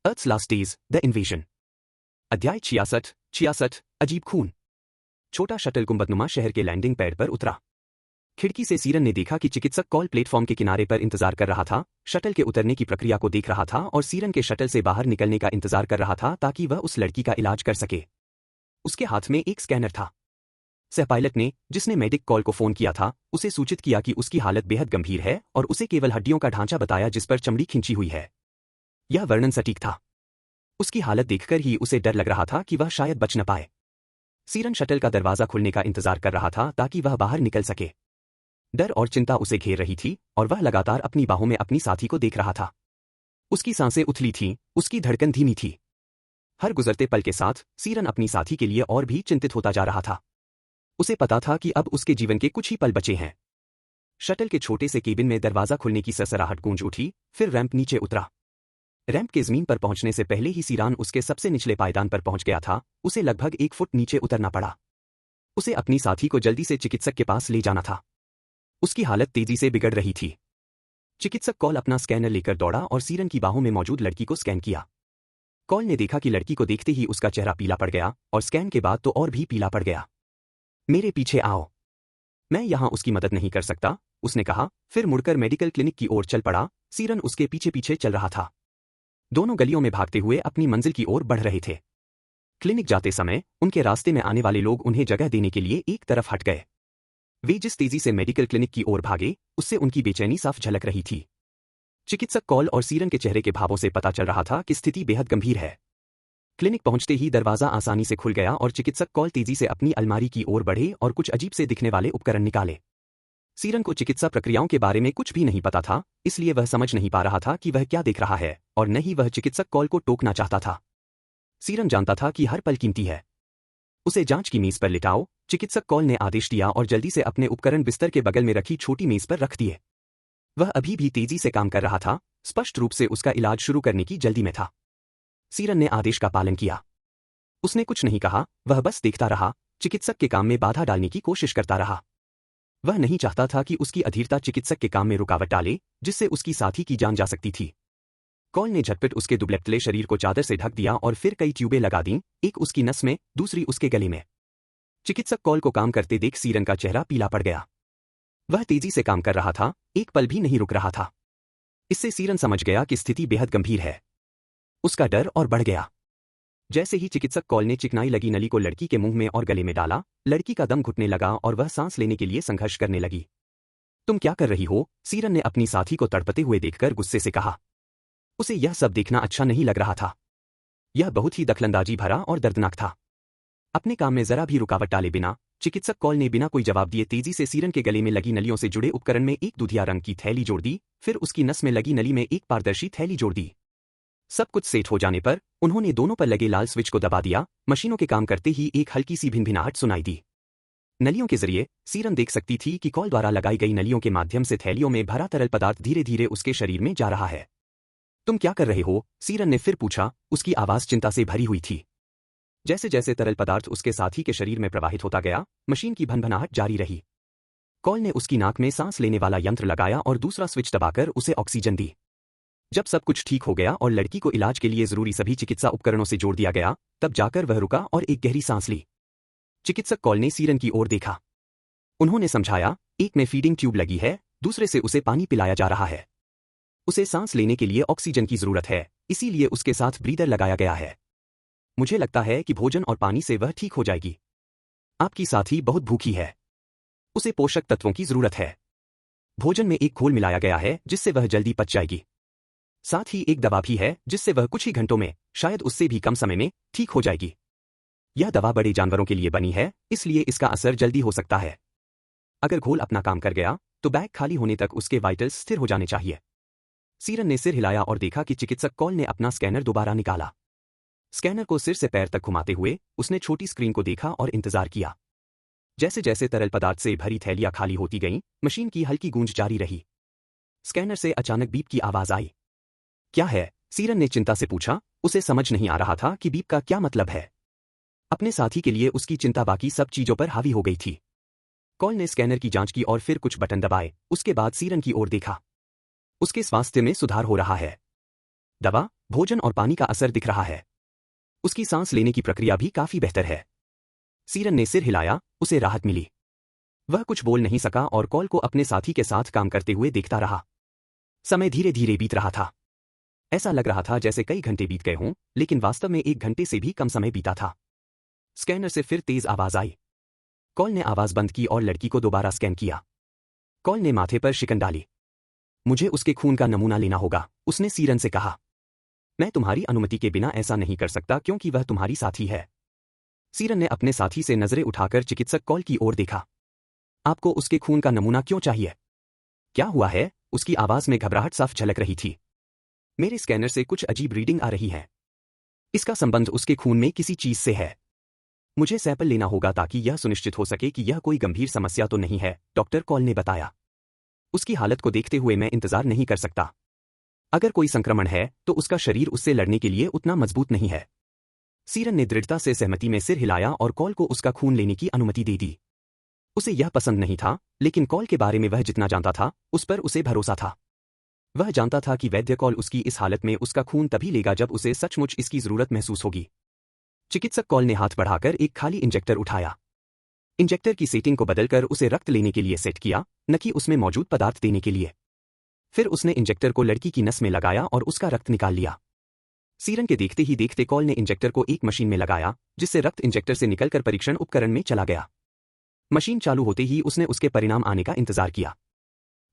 Earth's Last Days, The Invasion। अध्याय 66 अजीब खून। छोटा शटल गुंबदनुमा शहर के लैंडिंग पैड पर उतरा। खिड़की से सीरन ने देखा कि चिकित्सक कॉल प्लेटफॉर्म के किनारे पर इंतजार कर रहा था, शटल के उतरने की प्रक्रिया को देख रहा था और सीरन के शटल से बाहर निकलने का इंतजार कर रहा था ताकि वह उस लड़की का इलाज कर सके। उसके हाथ में एक स्कैनर था। सह पायलट ने, जिसने मेडिक कॉल को फोन किया था, उसे सूचित किया कि उसकी हालत बेहद गंभीर है और उसे केवल हड्डियों का ढांचा बताया जिस पर चमड़ी खिंची हुई है। यह वर्णन सटीक था। उसकी हालत देखकर ही उसे डर लग रहा था कि वह शायद बच न पाए। सीरन शटल का दरवाजा खुलने का इंतजार कर रहा था ताकि वह बाहर निकल सके। डर और चिंता उसे घेर रही थी और वह लगातार अपनी बाहों में अपनी साथी को देख रहा था। उसकी सांसें उथली थीं, उसकी धड़कन धीमी थी। हर गुजरते पल के साथ सीरन अपनी साथी के लिए और भी चिंतित होता जा रहा था। उसे पता था कि अब उसके जीवन के कुछ ही पल बचे हैं। शटल के छोटे से केबिन में दरवाजा खुलने की सरसराहट गूंज उठी, फिर रैंप नीचे उतरा। रैंप के जमीन पर पहुंचने से पहले ही सीरान उसके सबसे निचले पायदान पर पहुंच गया था। उसे लगभग 1 फुट नीचे उतरना पड़ा। उसे अपनी साथी को जल्दी से चिकित्सक के पास ले जाना था। उसकी हालत तेजी से बिगड़ रही थी। चिकित्सक कॉल अपना स्कैनर लेकर दौड़ा और सीरन की बाहों में मौजूद लड़की को स्कैन किया। कॉल ने देखा कि लड़की को देखते ही उसका चेहरा पीला पड़ गया और स्कैन के बाद तो और भी पीला पड़ गया। मेरे पीछे आओ। मैं यहां उसकी मदद नहीं कर सकता, उसने कहा, फिर मुड़कर मेडिकल क्लिनिक की ओर चल पड़ा। सीरन उसके पीछे पीछे चल रहा था। दोनों गलियों में भागते हुए अपनी मंजिल की ओर बढ़ रहे थे। क्लिनिक जाते समय उनके रास्ते में आने वाले लोग उन्हें जगह देने के लिए एक तरफ हट गए। वे जिस तेजी से मेडिकल क्लिनिक की ओर भागे, उससे उनकी बेचैनी साफ झलक रही थी। चिकित्सक कॉल और सीरन के चेहरे के भावों से पता चल रहा था कि स्थिति बेहद गंभीर है। क्लिनिक पहुंचते ही दरवाजा आसानी से खुल गया और चिकित्सक कॉल तेजी से अपनी अलमारी की ओर बढ़े और कुछ अजीब से दिखने वाले उपकरण निकाले। सीरन को चिकित्सा प्रक्रियाओं के बारे में कुछ भी नहीं पता था, इसलिए वह समझ नहीं पा रहा था कि वह क्या देख रहा है और न ही वह चिकित्सक कॉल को टोकना चाहता था। सीरन जानता था कि हर पल कीमती है। उसे जांच की मेज पर लिटाओ, चिकित्सक कॉल ने आदेश दिया और जल्दी से अपने उपकरण बिस्तर के बगल में रखी छोटी मेज पर रख दिए। वह अभी भी तेजी से काम कर रहा था, स्पष्ट रूप से उसका इलाज शुरू करने की जल्दी में था। सीरन ने आदेश का पालन किया। उसने कुछ नहीं कहा, वह बस देखता रहा, चिकित्सक के काम में बाधा डालने की कोशिश करता रहा। वह नहीं चाहता था कि उसकी अधीरता चिकित्सक के काम में रुकावट डाले, जिससे उसकी साथी की जान जा सकती थी। कॉल ने झटपट उसके दुबले शरीर को चादर से ढक दिया और फिर कई ट्यूबें लगा दीं, एक उसकी नस में, दूसरी उसके गले में। चिकित्सक कॉल को काम करते देख सीरन का चेहरा पीला पड़ गया। वह तेजी से काम कर रहा था, एक पल भी नहीं रुक रहा था। इससे सीरन समझ गया कि स्थिति बेहद गंभीर है। उसका डर और बढ़ गया। जैसे ही चिकित्सक कॉल ने चिकनाई लगी नली को लड़की के मुंह में और गले में डाला, लड़की का दम घुटने लगा और वह सांस लेने के लिए संघर्ष करने लगी। तुम क्या कर रही हो? सीरन ने अपनी साथी को तड़पते हुए देखकर गुस्से से कहा। उसे यह सब देखना अच्छा नहीं लग रहा था। यह बहुत ही दखलंदाजी भरा और दर्दनाक था। अपने काम में जरा भी रुकावट डाले बिना चिकित्सक कॉल ने बिना कोई जवाब दिए तेजी से सीरन के गले में लगी नलियों से जुड़े उपकरण में एक दूधिया रंग की थैली जोड़ दी, फिर उसकी नस में लगी नली में एक पारदर्शी थैली जोड़ दी। सब कुछ सेट हो जाने पर उन्होंने दोनों पर लगे लाल स्विच को दबा दिया। मशीनों के काम करते ही एक हल्की सी भिनभिनाहट सुनाई दी। नलियों के जरिए सीरन देख सकती थी कि कॉल द्वारा लगाई गई नलियों के माध्यम से थैलियों में भरा तरल पदार्थ धीरे धीरे उसके शरीर में जा रहा है। तुम क्या कर रहे हो? सीरन ने फिर पूछा, उसकी आवाज चिंता से भरी हुई थी। जैसे जैसे तरल पदार्थ उसके साथी के शरीर में प्रवाहित होता गया, मशीन की भनभनाहट जारी रही। कॉल ने उसकी नाक में सांस लेने वाला यंत्र लगाया और दूसरा स्विच दबाकर उसे ऑक्सीजन दी। जब सब कुछ ठीक हो गया और लड़की को इलाज के लिए जरूरी सभी चिकित्सा उपकरणों से जोड़ दिया गया, तब जाकर वह रुका और एक गहरी सांस ली। चिकित्सक कॉल ने सीरन की ओर देखा। उन्होंने समझाया, एक में फीडिंग ट्यूब लगी है, दूसरे से उसे पानी पिलाया जा रहा है। उसे सांस लेने के लिए ऑक्सीजन की जरूरत है, इसीलिए उसके साथ ब्रीदर लगाया गया है। मुझे लगता है कि भोजन और पानी से वह ठीक हो जाएगी। आपकी साथी बहुत भूखी है। उसे पोषक तत्वों की जरूरत है। भोजन में एक घोल मिलाया गया है जिससे वह जल्दी पच जाएगी। साथ ही एक दवा भी है जिससे वह कुछ ही घंटों में, शायद उससे भी कम समय में, ठीक हो जाएगी। यह दवा बड़े जानवरों के लिए बनी है, इसलिए इसका असर जल्दी हो सकता है। अगर घोल अपना काम कर गया, तो बैग खाली होने तक उसके वाइटल्स स्थिर हो जाने चाहिए। सीरन ने सिर हिलाया और देखा कि चिकित्सक कॉल ने अपना स्कैनर दोबारा निकाला। स्कैनर को सिर से पैर तक घुमाते हुए उसने छोटी स्क्रीन को देखा और इंतजार किया। जैसे जैसे तरल पदार्थ से भरी थैलियां खाली होती गईं, मशीन की हल्की गूंज जारी रही। स्कैनर से अचानक बीप की आवाज आई। क्या है? सीरन ने चिंता से पूछा। उसे समझ नहीं आ रहा था कि बीप का क्या मतलब है। अपने साथी के लिए उसकी चिंता बाकी सब चीजों पर हावी हो गई थी। कॉल ने स्कैनर की जांच की और फिर कुछ बटन दबाए, उसके बाद सीरन की ओर देखा। उसके स्वास्थ्य में सुधार हो रहा है। दवा? भोजन और पानी का असर दिख रहा है। उसकी सांस लेने की प्रक्रिया भी काफी बेहतर है। सीरन ने सिर हिलाया, उसे राहत मिली। वह कुछ बोल नहीं सका और कॉल को अपने साथी के साथ काम करते हुए देखता रहा। समय धीरे धीरे बीत रहा था। ऐसा लग रहा था जैसे कई घंटे बीत गए हों, लेकिन वास्तव में 1 घंटे से भी कम समय बीता था। स्कैनर से फिर तेज आवाज आई। कॉल ने आवाज बंद की और लड़की को दोबारा स्कैन किया। कॉल ने माथे पर शिकन डाली। मुझे उसके खून का नमूना लेना होगा, उसने सीरन से कहा। मैं तुम्हारी अनुमति के बिना ऐसा नहीं कर सकता क्योंकि वह तुम्हारी साथी है। सीरन ने अपने साथी से नजरें उठाकर चिकित्सक कॉल की ओर देखा। आपको उसके खून का नमूना क्यों चाहिए? क्या हुआ है? उसकी आवाज में घबराहट साफ झलक रही थी। मेरे स्कैनर से कुछ अजीब रीडिंग आ रही है। इसका संबंध उसके खून में किसी चीज से है। मुझे सैंपल लेना होगा ताकि यह सुनिश्चित हो सके कि यह कोई गंभीर समस्या तो नहीं है, डॉक्टर कॉल ने बताया। उसकी हालत को देखते हुए मैं इंतजार नहीं कर सकता। अगर कोई संक्रमण है तो उसका शरीर उससे लड़ने के लिए उतना मजबूत नहीं है। सीरन ने दृढ़ता से सहमति में सिर हिलाया और कॉल को उसका खून लेने की अनुमति दे दी। उसे यह पसंद नहीं था, लेकिन कॉल के बारे में वह जितना जानता था, उस पर उसे भरोसा था। वह जानता था कि वैद्य कॉल उसकी इस हालत में उसका खून तभी लेगा जब उसे सचमुच इसकी जरूरत महसूस होगी। चिकित्सक कॉल ने हाथ बढ़ाकर एक खाली इंजेक्टर उठाया। इंजेक्टर की सेटिंग को बदलकर उसे रक्त लेने के लिए सेट किया, न कि उसमें मौजूद पदार्थ देने के लिए। फिर उसने इंजेक्टर को लड़की की नस में लगाया और उसका रक्त निकाल लिया। सीरन के देखते ही देखते कॉल ने इंजेक्टर को एक मशीन में लगाया, जिससे रक्त इंजेक्टर से निकलकर परीक्षण उपकरण में चला गया। मशीन चालू होते ही उसने उसके परिणाम आने का इंतजार किया।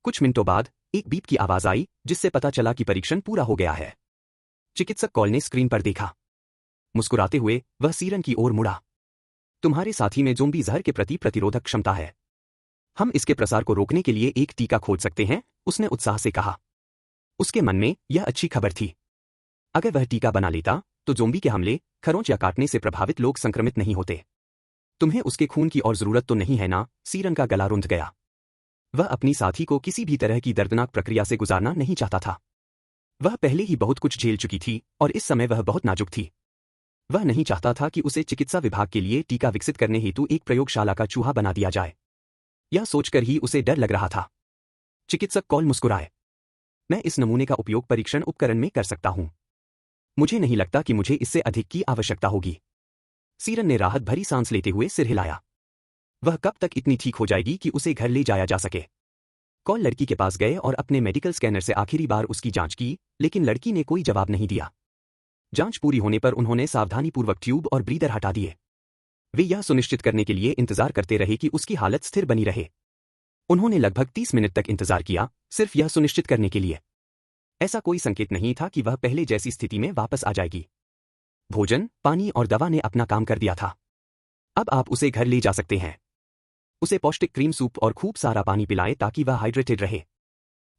कुछ मिनटों बाद एक बीप की आवाज आई, जिससे पता चला कि परीक्षण पूरा हो गया है। चिकित्सक कॉल ने स्क्रीन पर देखा। मुस्कुराते हुए वह सीरन की ओर मुड़ा। तुम्हारे साथी में ज़ोंबी जहर के प्रति प्रतिरोधक क्षमता है। हम इसके प्रसार को रोकने के लिए एक टीका खोज सकते हैं, उसने उत्साह से कहा। उसके मन में यह अच्छी खबर थी। अगर वह टीका बना लेता तो ज़ोंबी के हमले, खरोंच या काटने से प्रभावित लोग संक्रमित नहीं होते। तुम्हें उसके खून की और जरूरत तो नहीं है ना? सीरन का गला रुंध गया। वह अपनी साथी को किसी भी तरह की दर्दनाक प्रक्रिया से गुजारना नहीं चाहता था। वह पहले ही बहुत कुछ झेल चुकी थी और इस समय वह बहुत नाजुक थी। वह नहीं चाहता था कि उसे चिकित्सा विभाग के लिए टीका विकसित करने हेतु एक प्रयोगशाला का चूहा बना दिया जाए। यह सोचकर ही उसे डर लग रहा था। चिकित्सक कॉल मुस्कुराए। मैं इस नमूने का उपयोग परीक्षण उपकरण में कर सकता हूं। मुझे नहीं लगता कि मुझे इससे अधिक की आवश्यकता होगी। सीरन ने राहत भरी सांस लेते हुए सिर हिलाया। वह कब तक इतनी ठीक हो जाएगी कि उसे घर ले जाया जा सके? कॉल लड़की के पास गए और अपने मेडिकल स्कैनर से आखिरी बार उसकी जांच की, लेकिन लड़की ने कोई जवाब नहीं दिया। जांच पूरी होने पर उन्होंने सावधानीपूर्वक ट्यूब और ब्रीदर हटा दिए। वे यह सुनिश्चित करने के लिए इंतजार करते रहे कि उसकी हालत स्थिर बनी रहे। उन्होंने लगभग 30 मिनट तक इंतजार किया, सिर्फ यह सुनिश्चित करने के लिए। ऐसा कोई संकेत नहीं था कि वह पहले जैसी स्थिति में वापस आ जाएगी। भोजन, पानी और दवा ने अपना काम कर दिया था। अब आप उसे घर ले जा सकते हैं। उसे पौष्टिक क्रीम सूप और खूब सारा पानी पिलाएं ताकि वह हाइड्रेटेड रहे।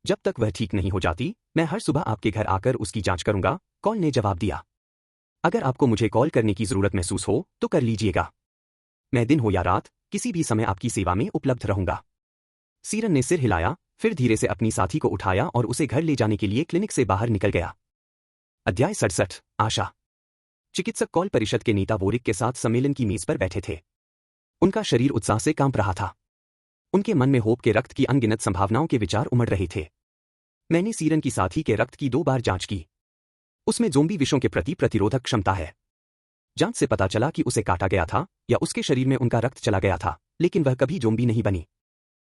जब तक वह ठीक नहीं हो जाती, मैं हर सुबह आपके घर आकर उसकी जांच करूंगा, कॉल ने जवाब दिया। अगर आपको मुझे कॉल करने की जरूरत महसूस हो तो कर लीजिएगा। मैं दिन हो या रात, किसी भी समय आपकी सेवा में उपलब्ध रहूंगा। सीरन ने सिर हिलाया, फिर धीरे से अपनी साथी को उठाया और उसे घर ले जाने के लिए क्लिनिक से बाहर निकल गया। अध्याय 67, आशा। चिकित्सक कॉल परिषद के नेता वोरिक के साथ सम्मेलन की मेज पर बैठे थे। उनका शरीर उत्साह से कांप रहा था। उनके मन में होप के रक्त की अनगिनत संभावनाओं के विचार उमड़ रहे थे। मैंने सीरन की साथी के रक्त की 2 बार जांच की। उसमें ज़ोंबी विषों के प्रति प्रतिरोधक क्षमता है। जांच से पता चला कि उसे काटा गया था या उसके शरीर में उनका रक्त चला गया था, लेकिन वह कभी ज़ोंबी नहीं बनी।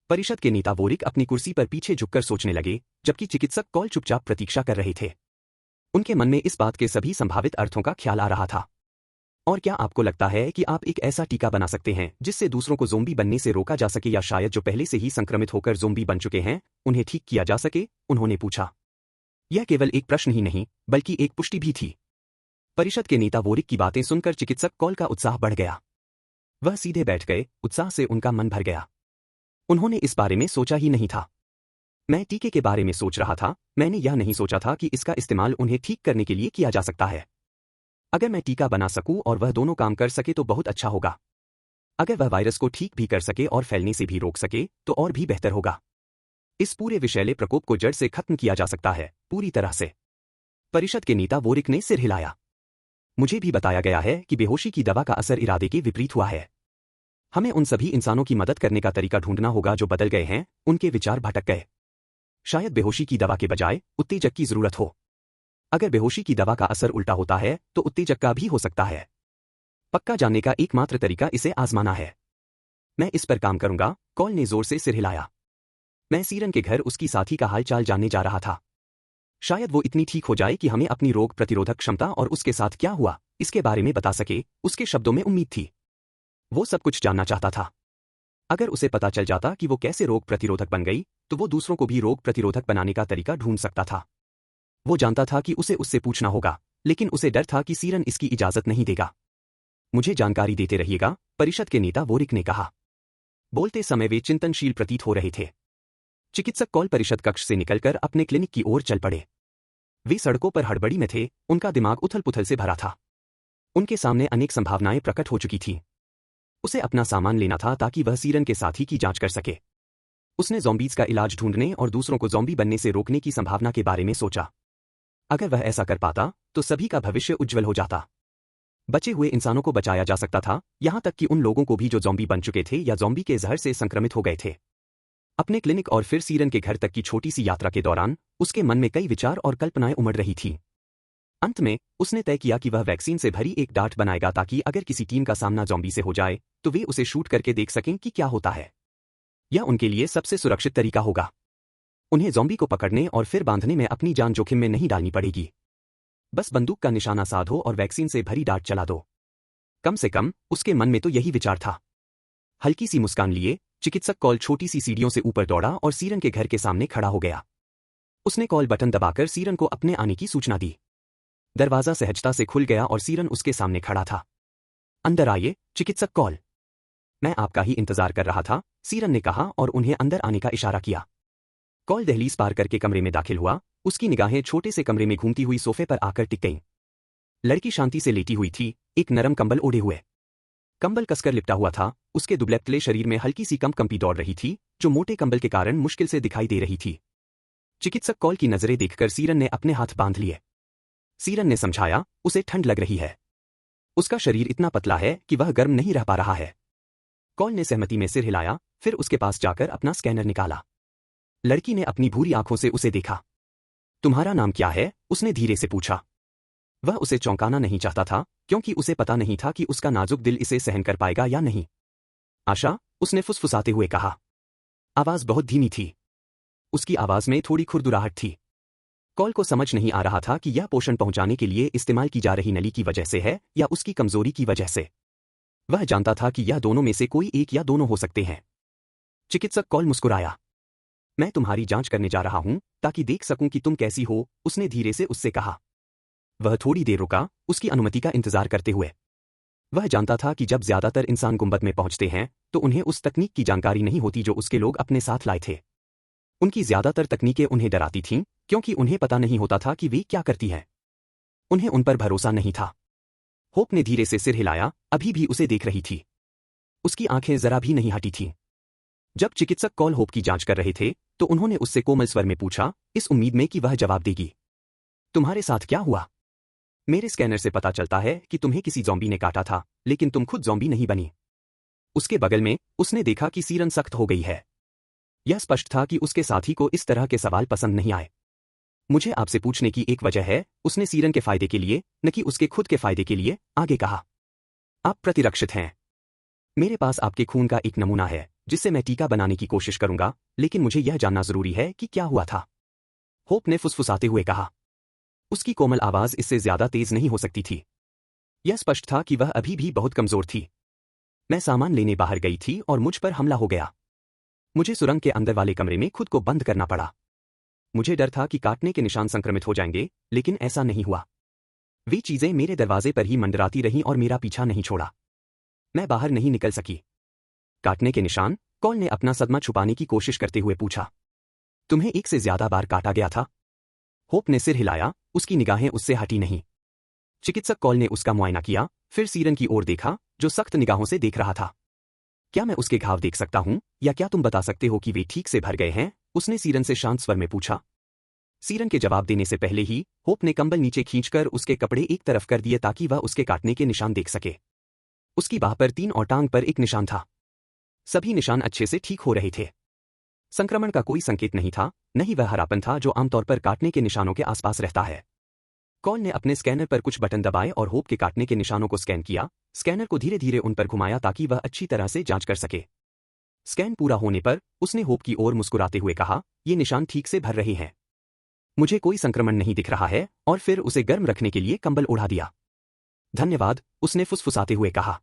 परिषद के नेता वोरिक अपनी कुर्सी पर पीछे झुककर सोचने लगे, जबकि चिकित्सक कॉल चुपचाप प्रतीक्षा कर रहे थे। उनके मन में इस बात के सभी संभावित अर्थों का ख्याल आ रहा था। और क्या आपको लगता है कि आप एक ऐसा टीका बना सकते हैं जिससे दूसरों को ज़ोंबी बनने से रोका जा सके, या शायद जो पहले से ही संक्रमित होकर ज़ोंबी बन चुके हैं उन्हें ठीक किया जा सके? उन्होंने पूछा। यह केवल एक प्रश्न ही नहीं, बल्कि एक पुष्टि भी थी। परिषद के नेता वोरिक की बातें सुनकर चिकित्सक कॉल का उत्साह बढ़ गया। वह सीधे बैठ गए, उत्साह से उनका मन भर गया। उन्होंने इस बारे में सोचा ही नहीं था। मैं टीके के बारे में सोच रहा था, मैंने यह नहीं सोचा था कि इसका इस्तेमाल उन्हें ठीक करने के लिए किया जा सकता है। अगर मैं टीका बना सकूं और वह दोनों काम कर सके तो बहुत अच्छा होगा। अगर वह वायरस को ठीक भी कर सके और फैलने से भी रोक सके तो और भी बेहतर होगा। इस पूरे विषैले प्रकोप को जड़ से खत्म किया जा सकता है, पूरी तरह से। परिषद के नेता वोरिक ने सिर हिलाया। मुझे भी बताया गया है कि बेहोशी की दवा का असर इरादे के विपरीत हुआ है। हमें उन सभी इंसानों की मदद करने का तरीका ढूंढना होगा जो बदल गए हैं। उनके विचार भटक गए। शायद बेहोशी की दवा के बजाय उत्तेजक की जरूरत हो। अगर बेहोशी की दवा का असर उल्टा होता है तो उत्तेजक का भी हो सकता है। पक्का जानने का एकमात्र तरीका इसे आजमाना है। मैं इस पर काम करूंगा, कॉल ने जोर से सिर हिलाया। मैं सीरन के घर उसकी साथी का हालचाल जानने जा रहा था। शायद वो इतनी ठीक हो जाए कि हमें अपनी रोग प्रतिरोधक क्षमता और उसके साथ क्या हुआ इसके बारे में बता सके। उसके शब्दों में उम्मीद थी। वो सब कुछ जानना चाहता था। अगर उसे पता चल जाता कि वो कैसे रोग प्रतिरोधक बन गई तो वो दूसरों को भी रोग प्रतिरोधक बनाने का तरीका ढूंढ सकता था। वो जानता था कि उसे उससे पूछना होगा, लेकिन उसे डर था कि सीरन इसकी इजाजत नहीं देगा। मुझे जानकारी देते रहिएगा, परिषद के नेता वोरिक ने कहा। बोलते समय वे चिंतनशील प्रतीत हो रहे थे। चिकित्सक कॉल परिषद कक्ष से निकलकर अपने क्लिनिक की ओर चल पड़े। वे सड़कों पर हड़बड़ी में थे, उनका दिमाग उथल पुथल से भरा था। उनके सामने अनेक संभावनाएं प्रकट हो चुकी थीं। उसे अपना सामान लेना था ताकि वह सीरन के साथी की जांच कर सके। उसने ज़ॉम्बीज का इलाज ढूंढने और दूसरों को ज़ॉम्बी बनने से रोकने की संभावना के बारे में सोचा। अगर वह ऐसा कर पाता तो सभी का भविष्य उज्जवल हो जाता। बचे हुए इंसानों को बचाया जा सकता था, यहां तक कि उन लोगों को भी जो ज़ॉम्बी बन चुके थे या ज़ॉम्बी के जहर से संक्रमित हो गए थे। अपने क्लिनिक और फिर सीरन के घर तक की छोटी सी यात्रा के दौरान उसके मन में कई विचार और कल्पनाएं उमड़ रही थीं। अंत में उसने तय किया कि वह वैक्सीन से भरी एक डार्ट बनाएगा ताकि अगर किसी टीम का सामना ज़ॉम्बी से हो जाए तो वे उसे शूट करके देख सकें कि क्या होता है। यह उनके लिए सबसे सुरक्षित तरीका होगा। उन्हें ज़ॉम्बी को पकड़ने और फिर बांधने में अपनी जान जोखिम में नहीं डालनी पड़ेगी। बस बंदूक का निशाना साधो और वैक्सीन से भरी डार्ट चला दो। कम से कम उसके मन में तो यही विचार था। हल्की सी मुस्कान लिए चिकित्सक कॉल छोटी सी सीढ़ियों से ऊपर दौड़ा और सीरन के घर के सामने खड़ा हो गया। उसने कॉल बटन दबाकर सीरन को अपने आने की सूचना दी। दरवाजा सहजता से खुल गया और सीरन उसके सामने खड़ा था। अंदर आइए, चिकित्सक कॉल। मैं आपका ही इंतजार कर रहा था, सीरन ने कहा और उन्हें अंदर आने का इशारा किया। कॉल दहलीज पार करके कमरे में दाखिल हुआ। उसकी निगाहें छोटे से कमरे में घूमती हुई सोफे पर आकर टिक गईं। लड़की शांति से लेटी हुई थी, एक नरम कंबल ओढ़े हुए। कंबल कसकर लिपटा हुआ था, उसके दुबले शरीर में हल्की सी कंपी दौड़ रही थी, जो मोटे कंबल के कारण मुश्किल से दिखाई दे रही थी। चिकित्सक कॉल की नजरें देखकर सीरन ने अपने हाथ बांध लिए। सीरन ने समझाया, उसे ठंड लग रही है। उसका शरीर इतना पतला है कि वह गर्म नहीं रह पा रहा है। कॉल ने सहमति में सिर हिलाया, फिर उसके पास जाकर अपना स्कैनर निकाला। लड़की ने अपनी भूरी आंखों से उसे देखा। तुम्हारा नाम क्या है? उसने धीरे से पूछा। वह उसे चौंकाना नहीं चाहता था, क्योंकि उसे पता नहीं था कि उसका नाजुक दिल इसे सहन कर पाएगा या नहीं। आशा, उसने फुसफुसाते हुए कहा। आवाज बहुत धीमी थी। उसकी आवाज में थोड़ी खुरदुराहट थी। कॉल को समझ नहीं आ रहा था कि यह पोषण पहुंचाने के लिए इस्तेमाल की जा रही नली की वजह से है या उसकी कमजोरी की वजह से। वह जानता था कि यह दोनों में से कोई एक या दोनों हो सकते हैं। चिकित्सक कॉल मुस्कुराया। मैं तुम्हारी जांच करने जा रहा हूं ताकि देख सकूं कि तुम कैसी हो, उसने धीरे से उससे कहा। वह थोड़ी देर रुका, उसकी अनुमति का इंतजार करते हुए। वह जानता था कि जब ज्यादातर इंसान गुंबद में पहुंचते हैं तो उन्हें उस तकनीक की जानकारी नहीं होती जो उसके लोग अपने साथ लाए थे। उनकी ज्यादातर तकनीकें उन्हें डराती थीं, क्योंकि उन्हें पता नहीं होता था कि वे क्या करती हैं। उन्हें उन पर भरोसा नहीं था। होप ने धीरे से सिर हिलाया, अभी भी उसे देख रही थी। उसकी आंखें जरा भी नहीं हटी थीं। जब चिकित्सक कॉल होप की जांच कर रहे थे तो उन्होंने उससे कोमल स्वर में पूछा, इस उम्मीद में कि वह जवाब देगी। तुम्हारे साथ क्या हुआ? मेरे स्कैनर से पता चलता है कि तुम्हें किसी ज़ॉम्बी ने काटा था, लेकिन तुम खुद ज़ॉम्बी नहीं बनी। उसके बगल में उसने देखा कि सीरन सख्त हो गई है। यह स्पष्ट था कि उसके साथी को इस तरह के सवाल पसंद नहीं आए। मुझे आपसे पूछने की एक वजह है, उसने सीरन के फायदे के लिए, न कि उसके खुद के फायदे के लिए, आगे कहा। आप प्रतिरक्षित हैं। मेरे पास आपके खून का एक नमूना है, जिससे मैं टीका बनाने की कोशिश करूंगा, लेकिन मुझे यह जानना जरूरी है कि क्या हुआ था। होप ने फुसफुसाते हुए कहा। उसकी कोमल आवाज इससे ज्यादा तेज नहीं हो सकती थी। यह स्पष्ट था कि वह अभी भी बहुत कमजोर थी। मैं सामान लेने बाहर गई थी और मुझ पर हमला हो गया। मुझे सुरंग के अंदर वाले कमरे में खुद को बंद करना पड़ा। मुझे डर था कि काटने के निशान संक्रमित हो जाएंगे, लेकिन ऐसा नहीं हुआ। वे चीजें मेरे दरवाजे पर ही मंडराती रहीं और मेरा पीछा नहीं छोड़ा। मैं बाहर नहीं निकल सकी। काटने के निशान? कॉल ने अपना सदमा छुपाने की कोशिश करते हुए पूछा। तुम्हें एक से ज्यादा बार काटा गया था? होप ने सिर हिलाया, उसकी निगाहें उससे हटी नहीं। चिकित्सक कॉल ने उसका मुआयना किया, फिर सीरन की ओर देखा, जो सख्त निगाहों से देख रहा था। क्या मैं उसके घाव देख सकता हूं, या क्या तुम बता सकते हो कि वे ठीक से भर गए हैं? उसने सीरन से शांत स्वर में पूछा। सीरन के जवाब देने से पहले ही होप ने कंबल नीचे खींचकर उसके कपड़े एक तरफ कर दिए ताकि वह उसके काटने के निशान देख सके। उसकी बाह पर 3 और टांग पर एक निशान था। सभी निशान अच्छे से ठीक हो रहे थे। संक्रमण का कोई संकेत नहीं था, न ही वह हरापन था जो आमतौर पर काटने के निशानों के आसपास रहता है। कॉल ने अपने स्कैनर पर कुछ बटन दबाए और होप के काटने के निशानों को स्कैन किया। स्कैनर को धीरे धीरे उन पर घुमाया ताकि वह अच्छी तरह से जांच कर सके। स्कैन पूरा होने पर उसने होप की ओर मुस्कुराते हुए कहा, ये निशान ठीक से भर रहे हैं। मुझे कोई संक्रमण नहीं दिख रहा है, और फिर उसे गर्म रखने के लिए कंबल उड़ा दिया। धन्यवाद, उसने फुसफुसाते हुए कहा।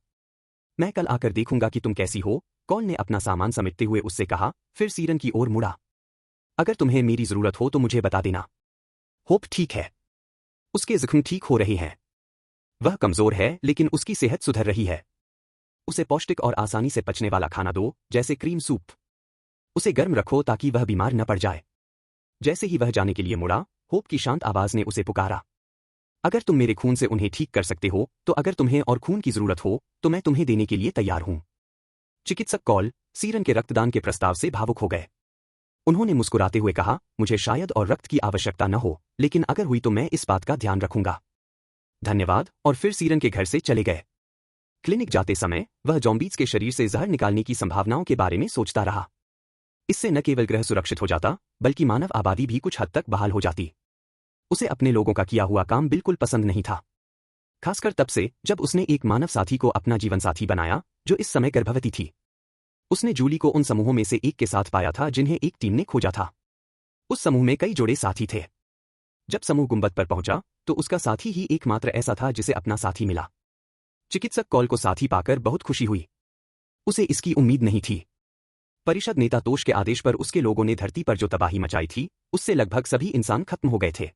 मैं कल आकर देखूंगा कि तुम कैसी हो, कॉल ने अपना सामान समेटते हुए उससे कहा, फिर सीरन की ओर मुड़ा। अगर तुम्हें मेरी जरूरत हो तो मुझे बता देना। होप ठीक है। उसके जख्म ठीक हो रहे हैं। वह कमजोर है लेकिन उसकी सेहत सुधर रही है। उसे पौष्टिक और आसानी से पचने वाला खाना दो, जैसे क्रीम सूप। उसे गर्म रखो ताकि वह बीमार न पड़ जाए। जैसे ही वह जाने के लिए मुड़ा, होप की शांत आवाज ने उसे पुकारा। अगर तुम मेरे खून से उन्हें ठीक कर सकते हो, तो अगर तुम्हें और खून की जरूरत हो, तो मैं तुम्हें देने के लिए तैयार हूं। चिकित्सक कॉल सीरन के रक्तदान के प्रस्ताव से भावुक हो गए। उन्होंने मुस्कुराते हुए कहा, मुझे शायद और रक्त की आवश्यकता न हो, लेकिन अगर हुई तो मैं इस बात का ध्यान रखूंगा। धन्यवाद, और फिर सीरन के घर से चले गए। क्लिनिक जाते समय वह ज़ॉम्बीज़ के शरीर से जहर निकालने की संभावनाओं के बारे में सोचता रहा। इससे न केवल ग्रह सुरक्षित हो जाता, बल्कि मानव आबादी भी कुछ हद तक बहाल हो जाती। उसे अपने लोगों का किया हुआ काम बिल्कुल पसंद नहीं था, खासकर तब से जब उसने एक मानव साथी को अपना जीवन साथी बनाया, जो इस समय गर्भवती थी। उसने जूली को उन समूहों में से एक के साथ पाया था जिन्हें एक टीम ने खोजा था। उस समूह में कई जोड़े साथी थे। जब समूह गुंबद पर पहुंचा, तो उसका साथी ही एकमात्र ऐसा था जिसे अपना साथी मिला। चिकित्सक कॉल को साथी पाकर बहुत खुशी हुई। उसे इसकी उम्मीद नहीं थी। परिषद नेता तोश के आदेश पर उसके लोगों ने धरती पर जो तबाही मचाई थी, उससे लगभग सभी इंसान खत्म हो गए थे।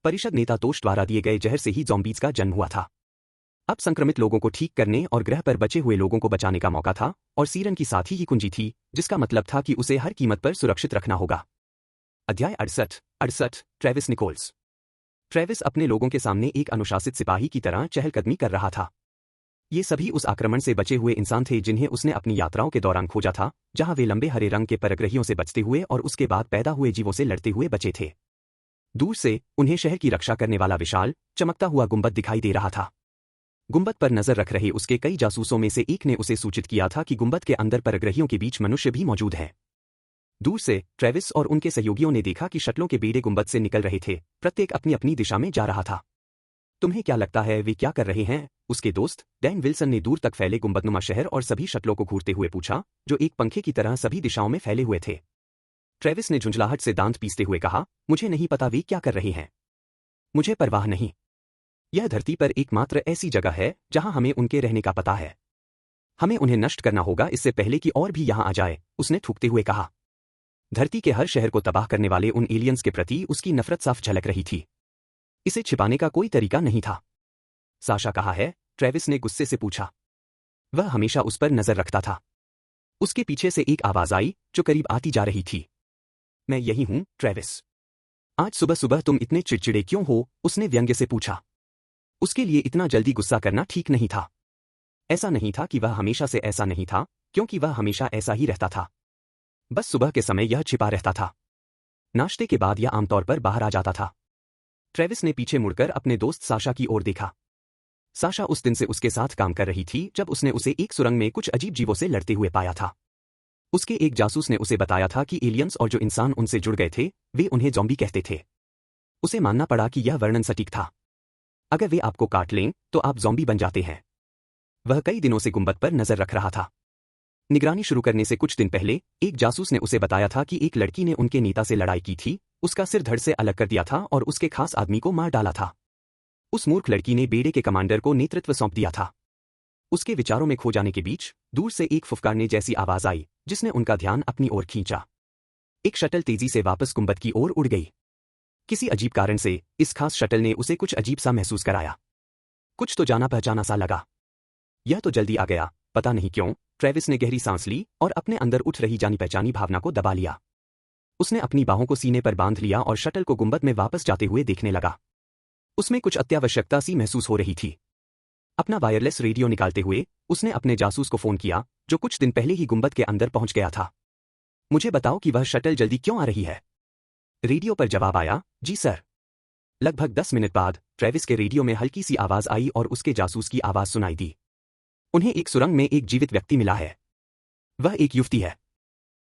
परिषद नेता तोश द्वारा दिए गए जहर से ही ज़ॉम्बीज़ का जन्म हुआ था। अब संक्रमित लोगों को ठीक करने और ग्रह पर बचे हुए लोगों को बचाने का मौका था, और सीरन की साथी ही कुंजी थी, जिसका मतलब था कि उसे हर कीमत पर सुरक्षित रखना होगा। अध्याय 68 ट्रेविस निकोल्स। ट्रेविस अपने लोगों के सामने एक अनुशासित सिपाही की तरह चहलकदमी कर रहा था। ये सभी उस आक्रमण से बचे हुए इंसान थे जिन्हें उसने अपनी यात्राओं के दौरान खोजा था, जहां वे लंबे हरे रंग के परग्रहियों से बचते हुए और उसके बाद पैदा हुए जीवों से लड़ते हुए बचे थे। दूर से उन्हें शहर की रक्षा करने वाला विशाल, चमकता हुआ गुंबद दिखाई दे रहा था। गुंबद पर नजर रख रहे उसके कई जासूसों में से एक ने उसे सूचित किया था कि गुंबद के अंदर परग्रहियों के बीच मनुष्य भी मौजूद हैं। दूर से ट्रेविस और उनके सहयोगियों ने देखा कि शटलों के बेड़े गुंबद से निकल रहे थे, प्रत्येक अपनी अपनी दिशा में जा रहा था। तुम्हें क्या लगता है वे क्या कर रहे हैं? उसके दोस्त डैन विल्सन ने दूर तक फैले गुंबदनुमा शहर और सभी शटलों को घूरते हुए पूछा, जो एक पंखे की तरह सभी दिशाओं में फैले हुए थे। ट्रेविस ने झुंझलाहट से दांत पीसते हुए कहा, मुझे नहीं पता वे क्या कर रहे हैं। मुझे परवाह नहीं। यह धरती पर एकमात्र ऐसी जगह है जहां हमें उनके रहने का पता है। हमें उन्हें नष्ट करना होगा इससे पहले कि और भी यहां आ जाए, उसने थूकते हुए कहा। धरती के हर शहर को तबाह करने वाले उन एलियंस के प्रति उसकी नफरत साफ झलक रही थी। इसे छिपाने का कोई तरीका नहीं था। साशा कहाँ है? ट्रेविस ने गुस्से से पूछा। वह हमेशा उस पर नजर रखता था। उसके पीछे से एक आवाज आई, जो करीब आती जा रही थी। मैं यही हूं, ट्रेविस। आज सुबह सुबह तुम इतने चिड़चिड़े क्यों हो? उसने व्यंग्य से पूछा। उसके लिए इतना जल्दी गुस्सा करना ठीक नहीं था। ऐसा नहीं था कि वह हमेशा से ऐसा नहीं था, क्योंकि वह हमेशा ऐसा ही रहता था। बस सुबह के समय यह छिपा रहता था। नाश्ते के बाद यह आमतौर पर बाहर आ जाता था। ट्रेविस ने पीछे मुड़कर अपने दोस्त साशा की ओर देखा। साशा उस दिन से उसके साथ काम कर रही थी जब उसने उसे एक सुरंग में कुछ अजीब जीवों से लड़ते हुए पाया था। उसके एक जासूस ने उसे बताया था कि एलियंस और जो इंसान उनसे जुड़ गए थे, वे उन्हें ज़ॉम्बी कहते थे। उसे मानना पड़ा कि यह वर्णन सटीक था। अगर वे आपको काट लें, तो आप ज़ॉम्बी बन जाते हैं। वह कई दिनों से गुंबद पर नजर रख रहा था। निगरानी शुरू करने से कुछ दिन पहले एक जासूस ने उसे बताया था कि एक लड़की ने उनके नेता से लड़ाई की थी, उसका सिर धड़ से अलग कर दिया था और उसके खास आदमी को मार डाला था। उस मूर्ख लड़की ने बेड़े के कमांडर को नेतृत्व सौंप दिया था। उसके विचारों में खो जाने के बीच दूर से एक फुफकारने जैसी आवाज आई, जिसने उनका ध्यान अपनी ओर खींचा। एक शटल तेजी से वापस गुंबद की ओर उड़ गई। किसी अजीब कारण से इस खास शटल ने उसे कुछ अजीब सा महसूस कराया। कुछ तो जाना पहचाना सा लगा। यह तो जल्दी आ गया, पता नहीं क्यों। ट्रेविस ने गहरी सांस ली और अपने अंदर उठ रही जानी पहचानी भावना को दबा लिया। उसने अपनी बाहों को सीने पर बांध लिया और शटल को गुंबद में वापस जाते हुए देखने लगा। उसमें कुछ अत्यावश्यकता सी महसूस हो रही थी। अपना वायरलेस रेडियो निकालते हुए उसने अपने जासूस को फोन किया, जो कुछ दिन पहले ही गुंबद के अंदर पहुंच गया था। मुझे बताओ कि वह शटल जल्दी क्यों आ रही है? रेडियो पर जवाब आया, जी सर। लगभग 10 मिनट बाद ट्रेविस के रेडियो में हल्की सी आवाज आई और उसके जासूस की आवाज सुनाई दी। उन्हें एक सुरंग में एक जीवित व्यक्ति मिला है। वह एक युवती है।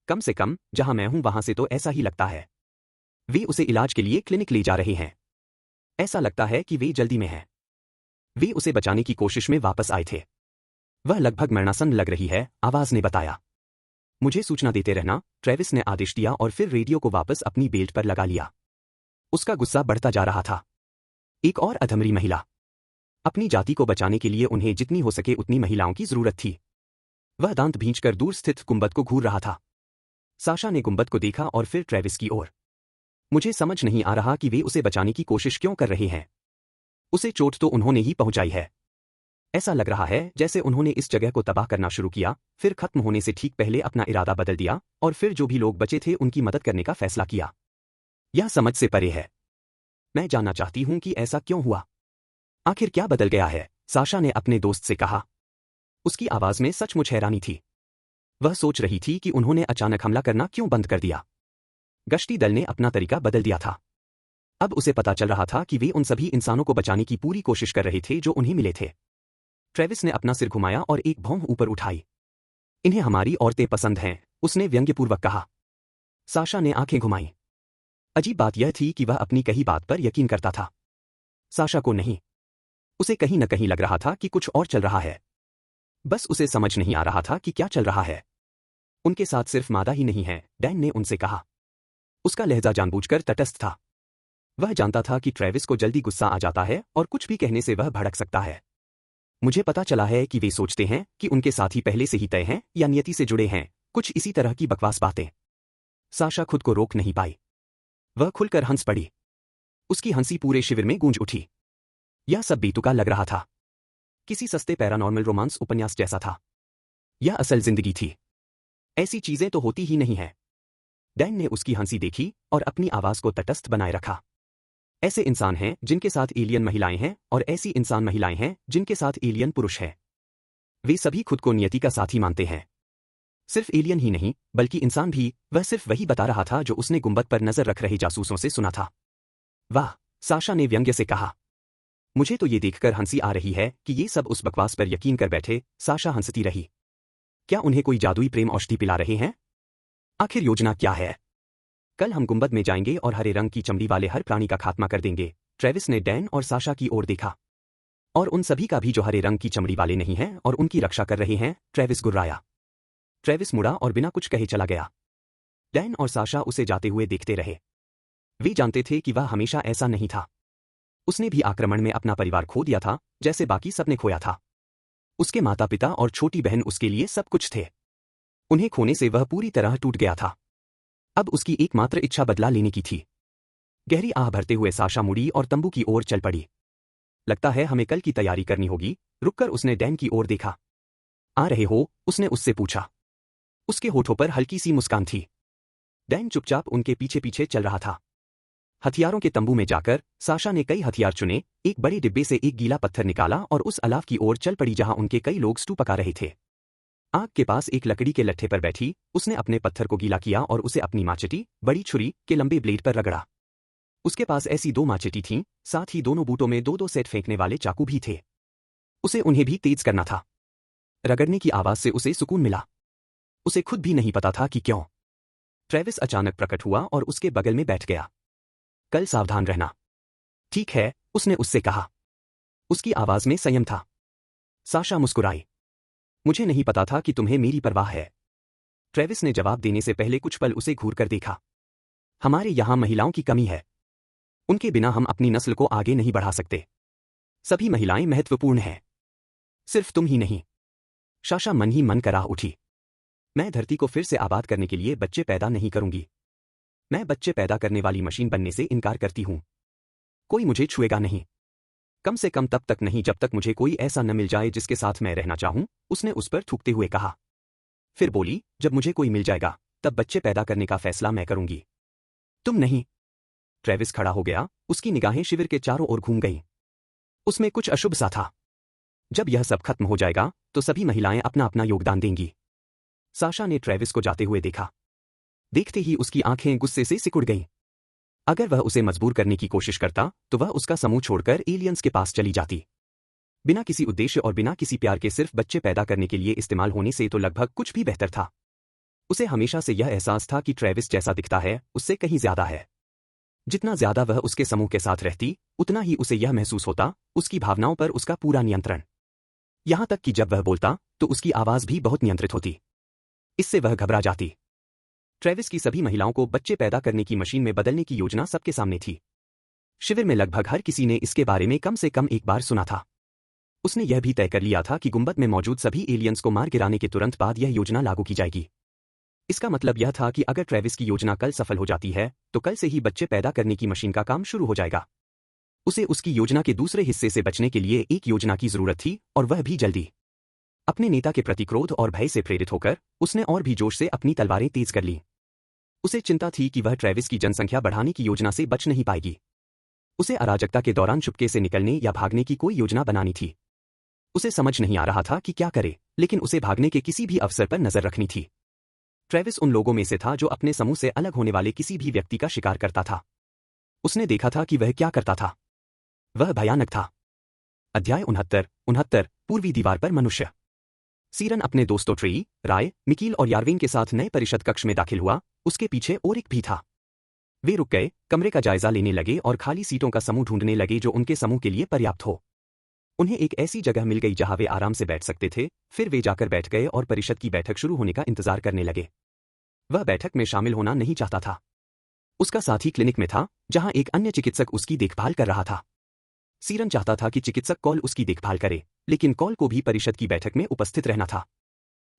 कम से कम जहां मैं हूं वहां से तो ऐसा ही लगता है। वे उसे इलाज के लिए क्लिनिक ले जा रहे हैं। ऐसा लगता है कि वे जल्दी में हैं। वे उसे बचाने की कोशिश में वापस आए थे। वह लगभग मरणासन लग रही है, आवाज ने बताया। मुझे सूचना देते रहना, ट्रेविस ने आदेश दिया और फिर रेडियो को वापस अपनी बेल्ट पर लगा लिया। उसका गुस्सा बढ़ता जा रहा था। एक और अधमरी महिला। अपनी जाति को बचाने के लिए उन्हें जितनी हो सके उतनी महिलाओं की जरूरत थी। वह दांत भींचकर दूर स्थित गुंबद को घूर रहा था। साशा ने गुंबद को देखा और फिर ट्रेविस की ओर। मुझे समझ नहीं आ रहा कि वे उसे बचाने की कोशिश क्यों कर रहे हैं। उसे चोट तो उन्होंने ही पहुंचाई है। ऐसा लग रहा है जैसे उन्होंने इस जगह को तबाह करना शुरू किया, फिर खत्म होने से ठीक पहले अपना इरादा बदल दिया और फिर जो भी लोग बचे थे उनकी मदद करने का फैसला किया। यह समझ से परे है। मैं जानना चाहती हूं कि ऐसा क्यों हुआ। आखिर क्या बदल गया है, साशा ने अपने दोस्त से कहा। उसकी आवाज में सचमुच हैरानी थी। वह सोच रही थी कि उन्होंने अचानक हमला करना क्यों बंद कर दिया। गश्ती दल ने अपना तरीका बदल दिया था। अब उसे पता चल रहा था कि वे उन सभी इंसानों को बचाने की पूरी कोशिश कर रहे थे जो उन्हें मिले थे। ट्रेविस ने अपना सिर घुमाया और एक भौं ऊपर उठाई। इन्हें हमारी औरतें पसंद हैं, उसने व्यंग्यपूर्वक कहा। साशा ने आंखें घुमाई। अजीब बात यह थी कि वह अपनी कही बात पर यकीन करता था। साशा को नहीं। उसे कहीं न कहीं लग रहा था कि कुछ और चल रहा है। बस उसे समझ नहीं आ रहा था कि क्या चल रहा है। उनके साथ सिर्फ मादा ही नहीं है, डैन ने उनसे कहा। उसका लहजा जानबूझकर तटस्थ था। वह जानता था कि ट्रेविस को जल्दी गुस्सा आ जाता है और कुछ भी कहने से वह भड़क सकता है। मुझे पता चला है कि वे सोचते हैं कि उनके साथी पहले से ही तय हैं या नियति से जुड़े हैं, कुछ इसी तरह की बकवास बातें। साशा खुद को रोक नहीं पाई। वह खुलकर हंस पड़ी। उसकी हंसी पूरे शिविर में गूंज उठी। यह सब बेतुका लग रहा था। किसी सस्ते पैरानॉर्मल रोमांस उपन्यास जैसा था। यह असल जिंदगी थी। ऐसी चीजें तो होती ही नहीं है। डैन ने उसकी हंसी देखी और अपनी आवाज को तटस्थ बनाए रखा। ऐसे इंसान हैं जिनके साथ एलियन महिलाएं हैं और ऐसी इंसान महिलाएं हैं जिनके साथ एलियन पुरुष है। वे सभी खुद को नियति का साथी मानते हैं। सिर्फ एलियन ही नहीं, बल्कि इंसान भी। वह सिर्फ वही बता रहा था जो उसने गुंबद पर नजर रख रहे जासूसों से सुना था। वाह, साशा ने व्यंग्य से कहा। मुझे तो ये देखकर हंसी आ रही है कि ये सब उस बकवास पर यकीन कर बैठे। साशा हंसती रही। क्या उन्हें कोई जादुई प्रेम औषधि पिला रहे हैं? आखिर योजना क्या है? कल हम गुंबद में जाएंगे और हरे रंग की चमड़ी वाले हर प्राणी का खात्मा कर देंगे। ट्रेविस ने डैन और साशा की ओर देखा। और उन सभी का भी जो हरे रंग की चमड़ी वाले नहीं हैं और उनकी रक्षा कर रहे हैं, ट्रेविस गुर्राया। ट्रेविस मुड़ा और बिना कुछ कहे चला गया। डैन और साशा उसे जाते हुए देखते रहे। वे जानते थे कि वह हमेशा ऐसा नहीं था। उसने भी आक्रमण में अपना परिवार खो दिया था, जैसे बाकी सबने खोया था। उसके माता पिता और छोटी बहन उसके लिए सब कुछ थे। उन्हें खोने से वह पूरी तरह टूट गया था। अब उसकी एकमात्र इच्छा बदला लेने की थी। गहरी आह भरते हुए साशा मुड़ी और तंबू की ओर चल पड़ी। लगता है हमें कल की तैयारी करनी होगी। रुककर उसने डैन की ओर देखा। आ रहे हो? उसने उससे पूछा। उसके होठों पर हल्की सी मुस्कान थी। डैन चुपचाप उनके पीछे पीछे चल रहा था। हथियारों के तंबू में जाकर साशा ने कई हथियार चुने, एक बड़े डिब्बे से एक गीला पत्थर निकाला और उस अलाव की ओर चल पड़ी जहां उनके कई लोग स्टू पका रहे थे। आग के पास एक लकड़ी के लट्ठे पर बैठी उसने अपने पत्थर को गीला किया और उसे अपनी माचेटी, बड़ी छुरी के लंबे ब्लेड पर रगड़ा। उसके पास ऐसी 2 माचेटी थीं, साथ ही दोनों बूटों में 2-2 सेट फेंकने वाले चाकू भी थे। उसे उन्हें भी तेज करना था। रगड़ने की आवाज से उसे सुकून मिला। उसे खुद भी नहीं पता था कि क्यों। ट्रेविस अचानक प्रकट हुआ और उसके बगल में बैठ गया। कल सावधान रहना। ठीक है, उसने उससे कहा। उसकी आवाज में संयम था। साशा मुस्कुराई। मुझे नहीं पता था कि तुम्हें मेरी परवाह है। ट्रेविस ने जवाब देने से पहले कुछ पल उसे घूर कर देखा। हमारे यहां महिलाओं की कमी है। उनके बिना हम अपनी नस्ल को आगे नहीं बढ़ा सकते। सभी महिलाएं महत्वपूर्ण हैं। सिर्फ तुम ही नहीं। साशा मन ही मन कराह उठी। मैं धरती को फिर से आबाद करने के लिए बच्चे पैदा नहीं करूंगी। मैं बच्चे पैदा करने वाली मशीन बनने से इनकार करती हूं। कोई मुझे छुएगा नहीं। कम से कम तब तक नहीं जब तक मुझे कोई ऐसा न मिल जाए जिसके साथ मैं रहना चाहूं, उसने उस पर थूकते हुए कहा। फिर बोली, जब मुझे कोई मिल जाएगा, तब बच्चे पैदा करने का फैसला मैं करूंगी। तुम नहीं। ट्रेविस खड़ा हो गया, उसकी निगाहें शिविर के चारों ओर घूम गईं। उसमें कुछ अशुभ सा था। जब यह सब खत्म हो जाएगा, तो सभी महिलाएं अपना अपना योगदान देंगी। साशा ने ट्रेविस को जाते हुए देखा। देखते ही उसकी आंखें गुस्से से सिकुड़ गईं। अगर वह उसे मजबूर करने की कोशिश करता, तो वह उसका समूह छोड़कर एलियंस के पास चली जाती। बिना किसी उद्देश्य और बिना किसी प्यार के सिर्फ बच्चे पैदा करने के लिए इस्तेमाल होने से तो लगभग कुछ भी बेहतर था। उसे हमेशा से यह एहसास था कि ट्रेविस जैसा दिखता है, उससे कहीं ज्यादा है। जितना ज्यादा वह उसके समूह के साथ रहती, उतना ही उसे यह महसूस होता, उसकी भावनाओं पर उसका पूरा नियंत्रण। यहां तक कि जब वह बोलता तो उसकी आवाज भी बहुत नियंत्रित होती। इससे वह घबरा जाती। ट्रेविस की सभी महिलाओं को बच्चे पैदा करने की मशीन में बदलने की योजना सबके सामने थी। शिविर में लगभग हर किसी ने इसके बारे में कम से कम एक बार सुना था। उसने यह भी तय कर लिया था कि गुंबद में मौजूद सभी एलियंस को मार गिराने के तुरंत बाद यह योजना लागू की जाएगी। इसका मतलब यह था कि अगर ट्रेविस की योजना कल सफल हो जाती है तो कल से ही बच्चे पैदा करने की मशीन का काम शुरू हो जाएगा। उसे उसकी योजना के दूसरे हिस्से से बचने के लिए एक योजना की जरूरत थी, और वह भी जल्दी। अपने नेता के प्रति क्रोध और भय से प्रेरित होकर उसने और भी जोश से अपनी तलवारें तेज कर लीं। उसे चिंता थी कि वह ट्रेविस की जनसंख्या बढ़ाने की योजना से बच नहीं पाएगी। उसे अराजकता के दौरान चुपके से निकलने या भागने की कोई योजना बनानी थी। उसे समझ नहीं आ रहा था कि क्या करे, लेकिन उसे भागने के किसी भी अवसर पर नजर रखनी थी। ट्रेविस उन लोगों में से था जो अपने समूह से अलग होने वाले किसी भी व्यक्ति का शिकार करता था। उसने देखा था कि वह क्या करता था। वह भयानक था। अध्याय 69 पूर्वी दीवार पर मनुष्य। सीरन अपने दोस्तों ट्रेई, राय, मिकील और यार्वेन के साथ नए परिषद कक्ष में दाखिल हुआ। उसके पीछे ओरिक भी था। वे रुक गए, कमरे का जायजा लेने लगे और खाली सीटों का समूह ढूंढने लगे जो उनके समूह के लिए पर्याप्त हो। उन्हें एक ऐसी जगह मिल गई जहां वे आराम से बैठ सकते थे। फिर वे जाकर बैठ गए और परिषद की बैठक शुरू होने का इंतजार करने लगे। वह बैठक में शामिल होना नहीं चाहता था। उसका साथी क्लिनिक में था, जहां एक अन्य चिकित्सक उसकी देखभाल कर रहा था। सीरन चाहता था कि चिकित्सक कॉल उसकी देखभाल करे, लेकिन कॉल को भी परिषद की बैठक में उपस्थित रहना था।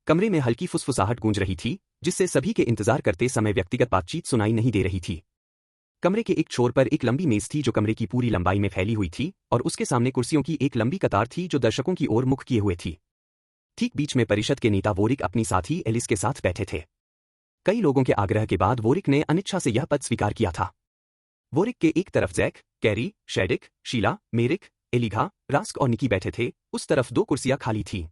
कमरे में हल्की फुसफुसाहट गूंज रही थी, जिससे सभी के इंतजार करते समय व्यक्तिगत बातचीत सुनाई नहीं दे रही थी। कमरे के एक छोर पर एक लंबी मेज थी जो कमरे की पूरी लंबाई में फैली हुई थी, और उसके सामने कुर्सियों की एक लंबी कतार थी जो दर्शकों की ओर मुख किए हुए थी। ठीक बीच में परिषद के नेता वोरिक अपनी साथी एलिस के साथ बैठे थे। कई लोगों के आग्रह के बाद वोरिक ने अनिच्छा से यह पद स्वीकार किया था। वोरिक के एक तरफ जैक, कैरी, शेडिक, शीला, मेरिक, एलिघा, रास्क और निकी बैठे थे। उस तरफ 2 कुर्सियां खाली थीं।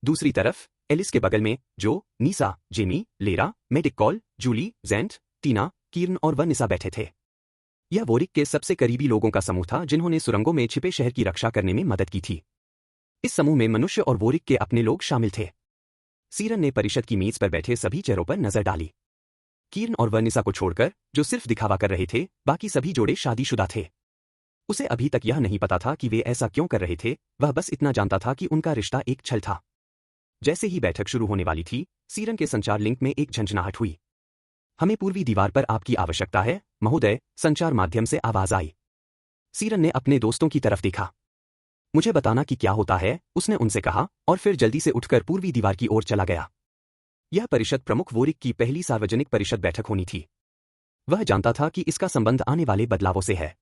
दूसरी तरफ एलिस के बगल में जो, नीसा, जेमी, लेरा, मेडिकॉल, जूली, जेंट, टीना, कीर्न और वनिसा बैठे थे। यह वोरिक के सबसे करीबी लोगों का समूह था जिन्होंने सुरंगों में छिपे शहर की रक्षा करने में मदद की थी। इस समूह में मनुष्य और वोरिक के अपने लोग शामिल थे। सीरन ने परिषद की मेज पर बैठे सभी चेहरों पर नजर डाली। कीर्न और वनिसा को छोड़कर, जो सिर्फ दिखावा कर रहे थे, बाकी सभी जोड़े शादीशुदा थे। उसे अभी तक यह नहीं पता था कि वे ऐसा क्यों कर रहे थे, वह बस इतना जानता था कि उनका रिश्ता एक छल था। जैसे ही बैठक शुरू होने वाली थी, सीरन के संचार लिंक में एक झंझनाहट हुई। हमें पूर्वी दीवार पर आपकी आवश्यकता है, महोदय, संचार माध्यम से आवाज आई। सीरन ने अपने दोस्तों की तरफ देखा। मुझे बताना कि क्या होता है, उसने उनसे कहा, और फिर जल्दी से उठकर पूर्वी दीवार की ओर चला गया। यह परिषद प्रमुख वोरिक की पहली सार्वजनिक परिषद बैठक होनी थी। वह जानता था कि इसका संबंध आने वाले बदलावों से है।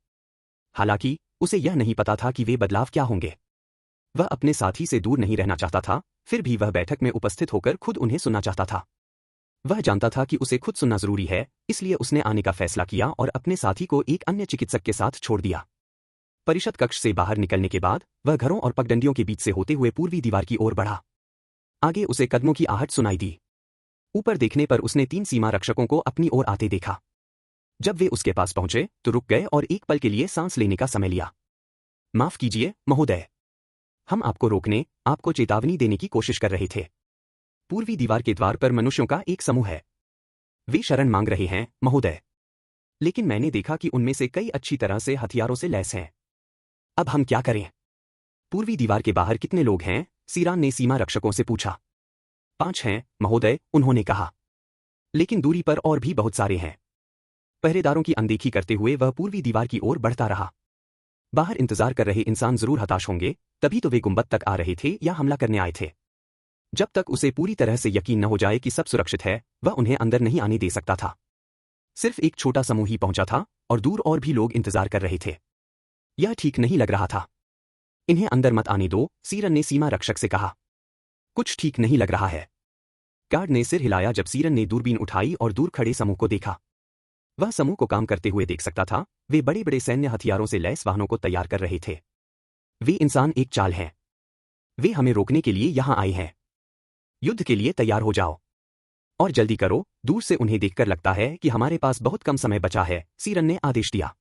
हालांकि उसे यह नहीं पता था कि वे बदलाव क्या होंगे। वह अपने साथी से दूर नहीं रहना चाहता था, फिर भी वह बैठक में उपस्थित होकर खुद उन्हें सुनना चाहता था। वह जानता था कि उसे खुद सुनना जरूरी है, इसलिए उसने आने का फैसला किया और अपने साथी को एक अन्य चिकित्सक के साथ छोड़ दिया। परिषद कक्ष से बाहर निकलने के बाद वह घरों और पगडंडियों के बीच से होते हुए पूर्वी दीवार की ओर बढ़ा। आगे उसे कदमों की आहट सुनाई दी। ऊपर देखने पर उसने 3 सीमा रक्षकों को अपनी ओर आते देखा। जब वे उसके पास पहुंचे तो रुक गए और एक पल के लिए सांस लेने का समय लिया। माफ कीजिए, महोदय। हम आपको रोकने, आपको चेतावनी देने की कोशिश कर रहे थे। पूर्वी दीवार के द्वार पर मनुष्यों का एक समूह है। वे शरण मांग रहे हैं, महोदय। लेकिन मैंने देखा कि उनमें से कई अच्छी तरह से हथियारों से लैस हैं। अब हम क्या करें? पूर्वी दीवार के बाहर कितने लोग हैं? सीरान ने सीमा रक्षकों से पूछा। 5 हैं, महोदय, उन्होंने कहा। लेकिन दूरी पर और भी बहुत सारे हैं। पहरेदारों की अनदेखी करते हुए वह पूर्वी दीवार की ओर बढ़ता रहा। बाहर इंतजार कर रहे इंसान जरूर हताश होंगे, तभी तो वे गुंबद तक आ रहे थे या हमला करने आए थे। जब तक उसे पूरी तरह से यकीन न हो जाए कि सब सुरक्षित है, वह उन्हें अंदर नहीं आने दे सकता था। सिर्फ एक छोटा समूह ही पहुंचा था और दूर और भी लोग इंतजार कर रहे थे। यह ठीक नहीं लग रहा था। इन्हें अंदर मत आने दो, सीरन ने सीमा रक्षक से कहा। कुछ ठीक नहीं लग रहा है। गार्ड ने सिर हिलाया जब सीरन ने दूरबीन उठाई और दूर खड़े समूह को देखा। वह समूह को काम करते हुए देख सकता था। वे बड़े बड़े सैन्य हथियारों से लैस वाहनों को तैयार कर रहे थे। वे इंसान एक चाल हैं। वे हमें रोकने के लिए यहां आए हैं। युद्ध के लिए तैयार हो जाओ। और जल्दी करो, दूर से उन्हें देखकर लगता है कि हमारे पास बहुत कम समय बचा है, सीरन ने आदेश दिया।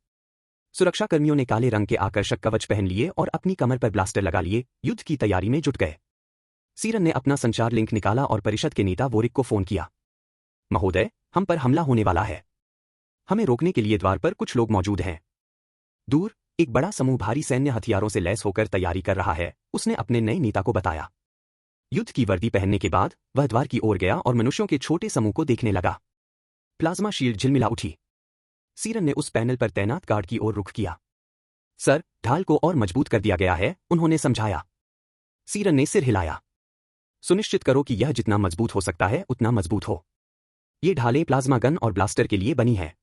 सुरक्षाकर्मियों ने काले रंग के आकर्षक कवच पहन लिए और अपनी कमर पर ब्लास्टर लगा लिए, युद्ध की तैयारी में जुट गए। सीरन ने अपना संचार लिंक निकाला और परिषद के नेता वोरिक को फोन किया। महोदय, हम पर हमला होने वाला है। हमें रोकने के लिए द्वार पर कुछ लोग मौजूद हैं। दूर एक बड़ा समूह भारी सैन्य हथियारों से लैस होकर तैयारी कर रहा है, उसने अपने नए नेता को बताया। युद्ध की वर्दी पहनने के बाद वह द्वार की ओर गया और मनुष्यों के छोटे समूह को देखने लगा। प्लाज्मा शील्ड झिलमिला उठी। सीरन ने उस पैनल पर तैनात गार्ड की ओर रुख किया। सर, ढाल को और मजबूत कर दिया गया है, उन्होंने समझाया। सीरन ने सिर हिलाया। सुनिश्चित करो कि यह जितना मजबूत हो सकता है उतना मजबूत हो। ये ढालें प्लाज्मा गन और ब्लास्टर के लिए बनी हैं।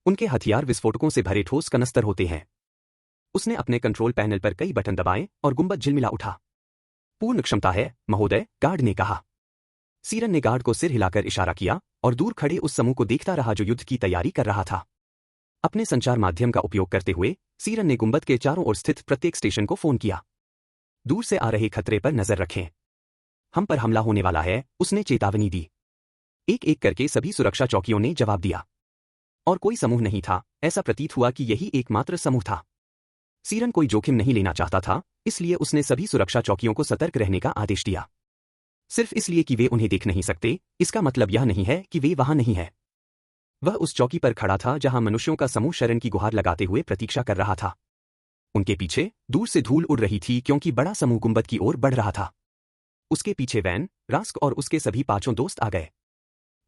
उनके हथियार विस्फोटकों से भरे ठोस कनस्तर होते हैं। उसने अपने कंट्रोल पैनल पर कई बटन दबाए और गुंबद झिलमिला उठा। पूर्ण क्षमता है, महोदय, गार्ड ने कहा। सीरन ने गार्ड को सिर हिलाकर इशारा किया और दूर खड़े उस समूह को देखता रहा जो युद्ध की तैयारी कर रहा था। अपने संचार माध्यम का उपयोग करते हुए सीरन ने गुंबद के चारों ओर स्थित प्रत्येक स्टेशन को फोन किया। दूर से आ रहे खतरे पर नजर रखें। हम पर हमला होने वाला है, उसने चेतावनी दी। एक एक करके सभी सुरक्षा चौकियों ने जवाब दिया। और कोई समूह नहीं था, ऐसा प्रतीत हुआ कि यही एकमात्र समूह था। सीरन कोई जोखिम नहीं लेना चाहता था, इसलिए उसने सभी सुरक्षा चौकियों को सतर्क रहने का आदेश दिया। सिर्फ इसलिए कि वे उन्हें देख नहीं सकते, इसका मतलब यह नहीं है कि वे वहां नहीं है। वह उस चौकी पर खड़ा था जहां मनुष्यों का समूह शरण की गुहार लगाते हुए प्रतीक्षा कर रहा था। उनके पीछे दूर से धूल उड़ रही थी क्योंकि बड़ा समूह गुंबद की ओर बढ़ रहा था। उसके पीछे वैन, रास्क और उसके सभी 5 दोस्त आ गए।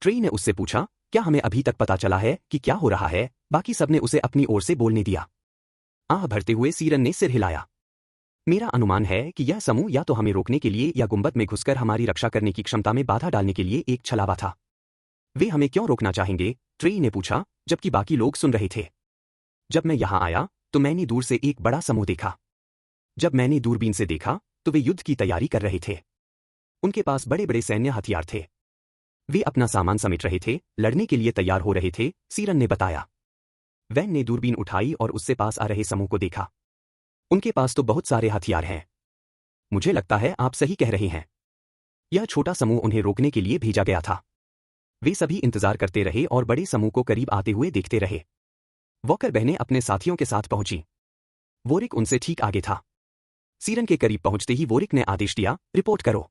ट्रेई ने उससे पूछा, क्या हमें अभी तक पता चला है कि क्या हो रहा है? बाकी सबने उसे अपनी ओर से बोलने दिया। आह भरते हुए सीरन ने सिर हिलाया। मेरा अनुमान है कि यह समूह या तो हमें रोकने के लिए या गुंबद में घुसकर हमारी रक्षा करने की क्षमता में बाधा डालने के लिए एक छलावा था। वे हमें क्यों रोकना चाहेंगे? ट्रेई ने पूछा, जबकि बाकी लोग सुन रहे थे। जब मैं यहां आया तो मैंने दूर से एक बड़ा समूह देखा। जब मैंने दूरबीन से देखा तो वे युद्ध की तैयारी कर रहे थे। उनके पास बड़े बड़े सैन्य हथियार थे। वे अपना सामान समेट रहे थे, लड़ने के लिए तैयार हो रहे थे, सीरन ने बताया। वैन ने दूरबीन उठाई और उससे पास आ रहे समूह को देखा। उनके पास तो बहुत सारे हथियार हैं। मुझे लगता है आप सही कह रहे हैं। यह छोटा समूह उन्हें रोकने के लिए भेजा गया था। वे सभी इंतजार करते रहे और बड़े समूह को करीब आते हुए देखते रहे। वॉकर बहनें अपने साथियों के साथ पहुंची। वोरिक उनसे ठीक आगे था। सीरन के करीब पहुंचते ही वोरिक ने आदेश दिया, रिपोर्ट करो।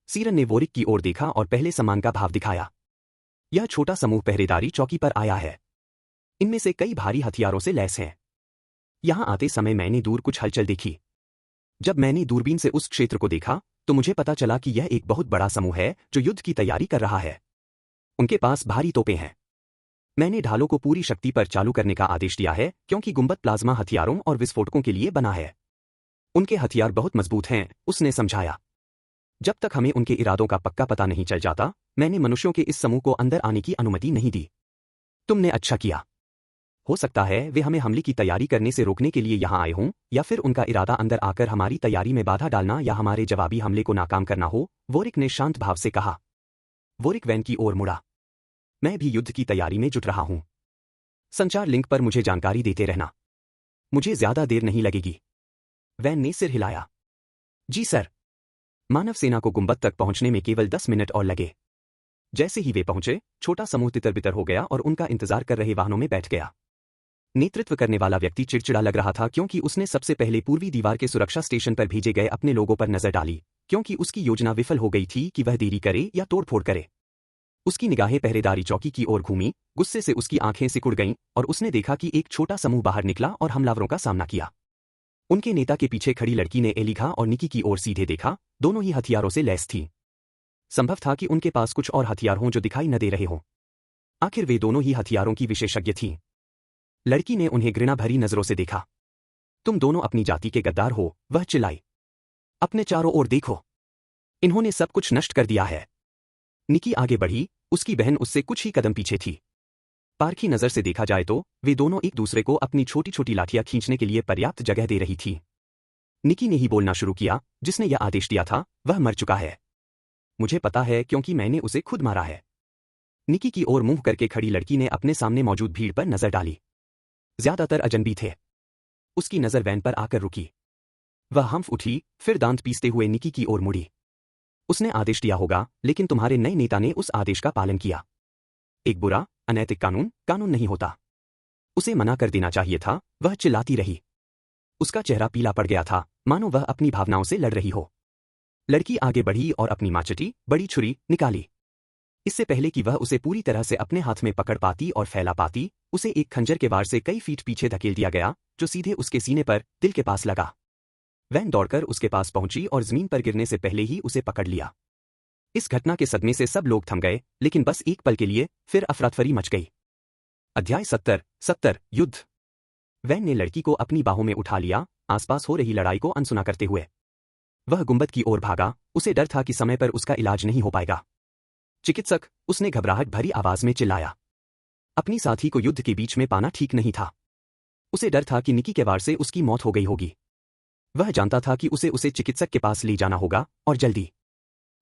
सीरन ने वोरिक की ओर देखा और पहले सम्मान का भाव दिखाया। यह छोटा समूह पहरेदारी चौकी पर आया है। इनमें से कई भारी हथियारों से लैस हैं। यहां आते समय मैंने दूर कुछ हलचल देखी। जब मैंने दूरबीन से उस क्षेत्र को देखा तो मुझे पता चला कि यह एक बहुत बड़ा समूह है जो युद्ध की तैयारी कर रहा है। उनके पास भारी तोपें हैं। मैंने ढालों को पूरी शक्ति पर चालू करने का आदेश दिया है क्योंकि गुंबद प्लाज्मा हथियारों और विस्फोटकों के लिए बना है। उनके हथियार बहुत मजबूत हैं, उसने समझाया। जब तक हमें उनके इरादों का पक्का पता नहीं चल जाता, मैंने मनुष्यों के इस समूह को अंदर आने की अनुमति नहीं दी। तुमने अच्छा किया। हो सकता है वे हमें हमले की तैयारी करने से रोकने के लिए यहां आए हों, या फिर उनका इरादा अंदर आकर हमारी तैयारी में बाधा डालना या हमारे जवाबी हमले को नाकाम करना हो, वोरिक ने शांत भाव से कहा। वोरिक वैन की ओर मुड़ा। मैं भी युद्ध की तैयारी में जुट रहा हूं। संचार लिंक पर मुझे जानकारी देते रहना। मुझे ज्यादा देर नहीं लगेगी। वैन ने सिर हिलाया। जी सर। मानव सेना को गुंबद तक पहुंचने में केवल 10 मिनट और लगे। जैसे ही वे पहुंचे, छोटा समूह तितर बितर हो गया और उनका इंतजार कर रहे वाहनों में बैठ गया। नेतृत्व करने वाला व्यक्ति चिड़चिड़ा लग रहा था क्योंकि उसने सबसे पहले पूर्वी दीवार के सुरक्षा स्टेशन पर भेजे गए अपने लोगों पर नजर डाली, क्योंकि उसकी योजना विफल हो गई थी कि वह देरी करे या तोड़फोड़ करे। उसकी निगाहें पहरेदारी चौकी की ओर घूमी, गुस्से से उसकी आंखें सिकुड़ गईं और उसने देखा कि एक छोटा समूह बाहर निकला और हमलावरों का सामना किया। उनके नेता के पीछे खड़ी लड़की ने एलिघा और निकी की ओर सीधे देखा, दोनों ही हथियारों से लैस थीं। संभव था कि उनके पास कुछ और हथियार हों जो दिखाई न दे रहे हों। आखिर वे दोनों ही हथियारों की विशेषज्ञ थीं। लड़की ने उन्हें घृणा भरी नजरों से देखा। तुम दोनों अपनी जाति के गद्दार हो, वह चिल्लाई। अपने चारों ओर देखो। इन्होंने सब कुछ नष्ट कर दिया है। निकी आगे बढ़ी, उसकी बहन उससे कुछ ही कदम पीछे थी। पारखी नजर से देखा जाए तो वे दोनों एक दूसरे को अपनी छोटी छोटी लाठियां खींचने के लिए पर्याप्त जगह दे रही थी। निकी ने ही बोलना शुरू किया, जिसने यह आदेश दिया था, वह मर चुका है। मुझे पता है क्योंकि मैंने उसे खुद मारा है। निकी की ओर मुंह करके खड़ी लड़की ने अपने सामने मौजूद भीड़ पर नजर डाली। ज्यादातर अजनबी थे। उसकी नजर वैन पर आकर रुकी। वह हंफ उठी, फिर दांत पीसते हुए निकी की ओर मुड़ी। उसने आदेश दिया होगा, लेकिन तुम्हारे नए नेता ने उस आदेश का पालन किया। एक बुरा, अनैतिक कानून नहीं होता। उसे मना कर देना चाहिए था, वह चिल्लाती रही। उसका चेहरा पीला पड़ गया था, मानो वह अपनी भावनाओं से लड़ रही हो। लड़की आगे बढ़ी और अपनी माचटी, बड़ी छुरी, निकाली। इससे पहले कि वह उसे पूरी तरह से अपने हाथ में पकड़ पाती और फैला पाती, उसे एक खंजर के वार से कई फीट पीछे धकेल दिया गया, जो सीधे उसके सीने पर, दिल के पास लगा। वैन दौड़कर उसके पास पहुंची और जमीन पर गिरने से पहले ही उसे पकड़ लिया। इस घटना के सदमे से सब लोग थम गए, लेकिन बस एक पल के लिए, फिर अफरातफरी मच गई। अध्याय 70 युद्ध। वैन ने लड़की को अपनी बाहों में उठा लिया, आसपास हो रही लड़ाई को अनसुना करते हुए। वह गुंबद की ओर भागा, उसे डर था कि समय पर उसका इलाज नहीं हो पाएगा। चिकित्सक, उसने घबराहट भरी आवाज में चिल्लाया। अपनी साथी को युद्ध के बीच में पाना ठीक नहीं था। उसे डर था कि निकी के वार से उसकी मौत हो गई होगी। वह जानता था कि उसे चिकित्सक के पास ले जाना होगा, और जल्दी।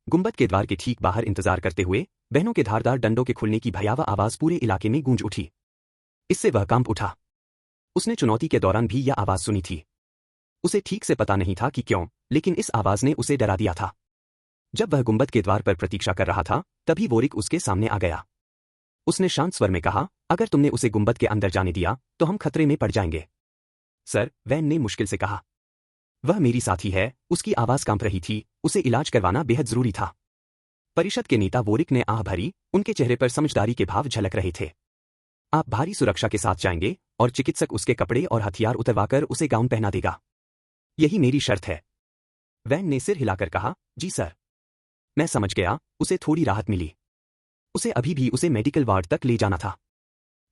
गुंबद के द्वार के ठीक बाहर इंतजार करते हुए बहनों के धारदार डंडों के खुलने की भयावह आवाज पूरे इलाके में गूंज उठी। इससे वह कांप उठा। उसने चुनौती के दौरान भी यह आवाज सुनी थी। उसे ठीक से पता नहीं था कि क्यों, लेकिन इस आवाज ने उसे डरा दिया था। जब वह गुंबद के द्वार पर प्रतीक्षा कर रहा था, तभी वोरिक उसके सामने आ गया। उसने शांत स्वर में कहा, अगर तुमने उसे गुंबद के अंदर जाने दिया, तो हम खतरे में पड़ जाएंगे। सर, वैन ने मुश्किल से कहा। वह मेरी साथी है, उसकी आवाज कांप रही थी, उसे इलाज करवाना बेहद जरूरी था। परिषद के नेता वोरिक ने आह भरी, उनके चेहरे पर समझदारी के भाव झलक रहे थे। आप भारी सुरक्षा के साथ जाएंगे, और चिकित्सक उसके कपड़े और हथियार उतरवाकर उसे गाउन पहना देगा। यही मेरी शर्त है। वैन ने सिर हिलाकर कहा, जी सर। मैं समझ गया। उसे थोड़ी राहत मिली। उसे अभी भी उसे मेडिकल वार्ड तक ले जाना था।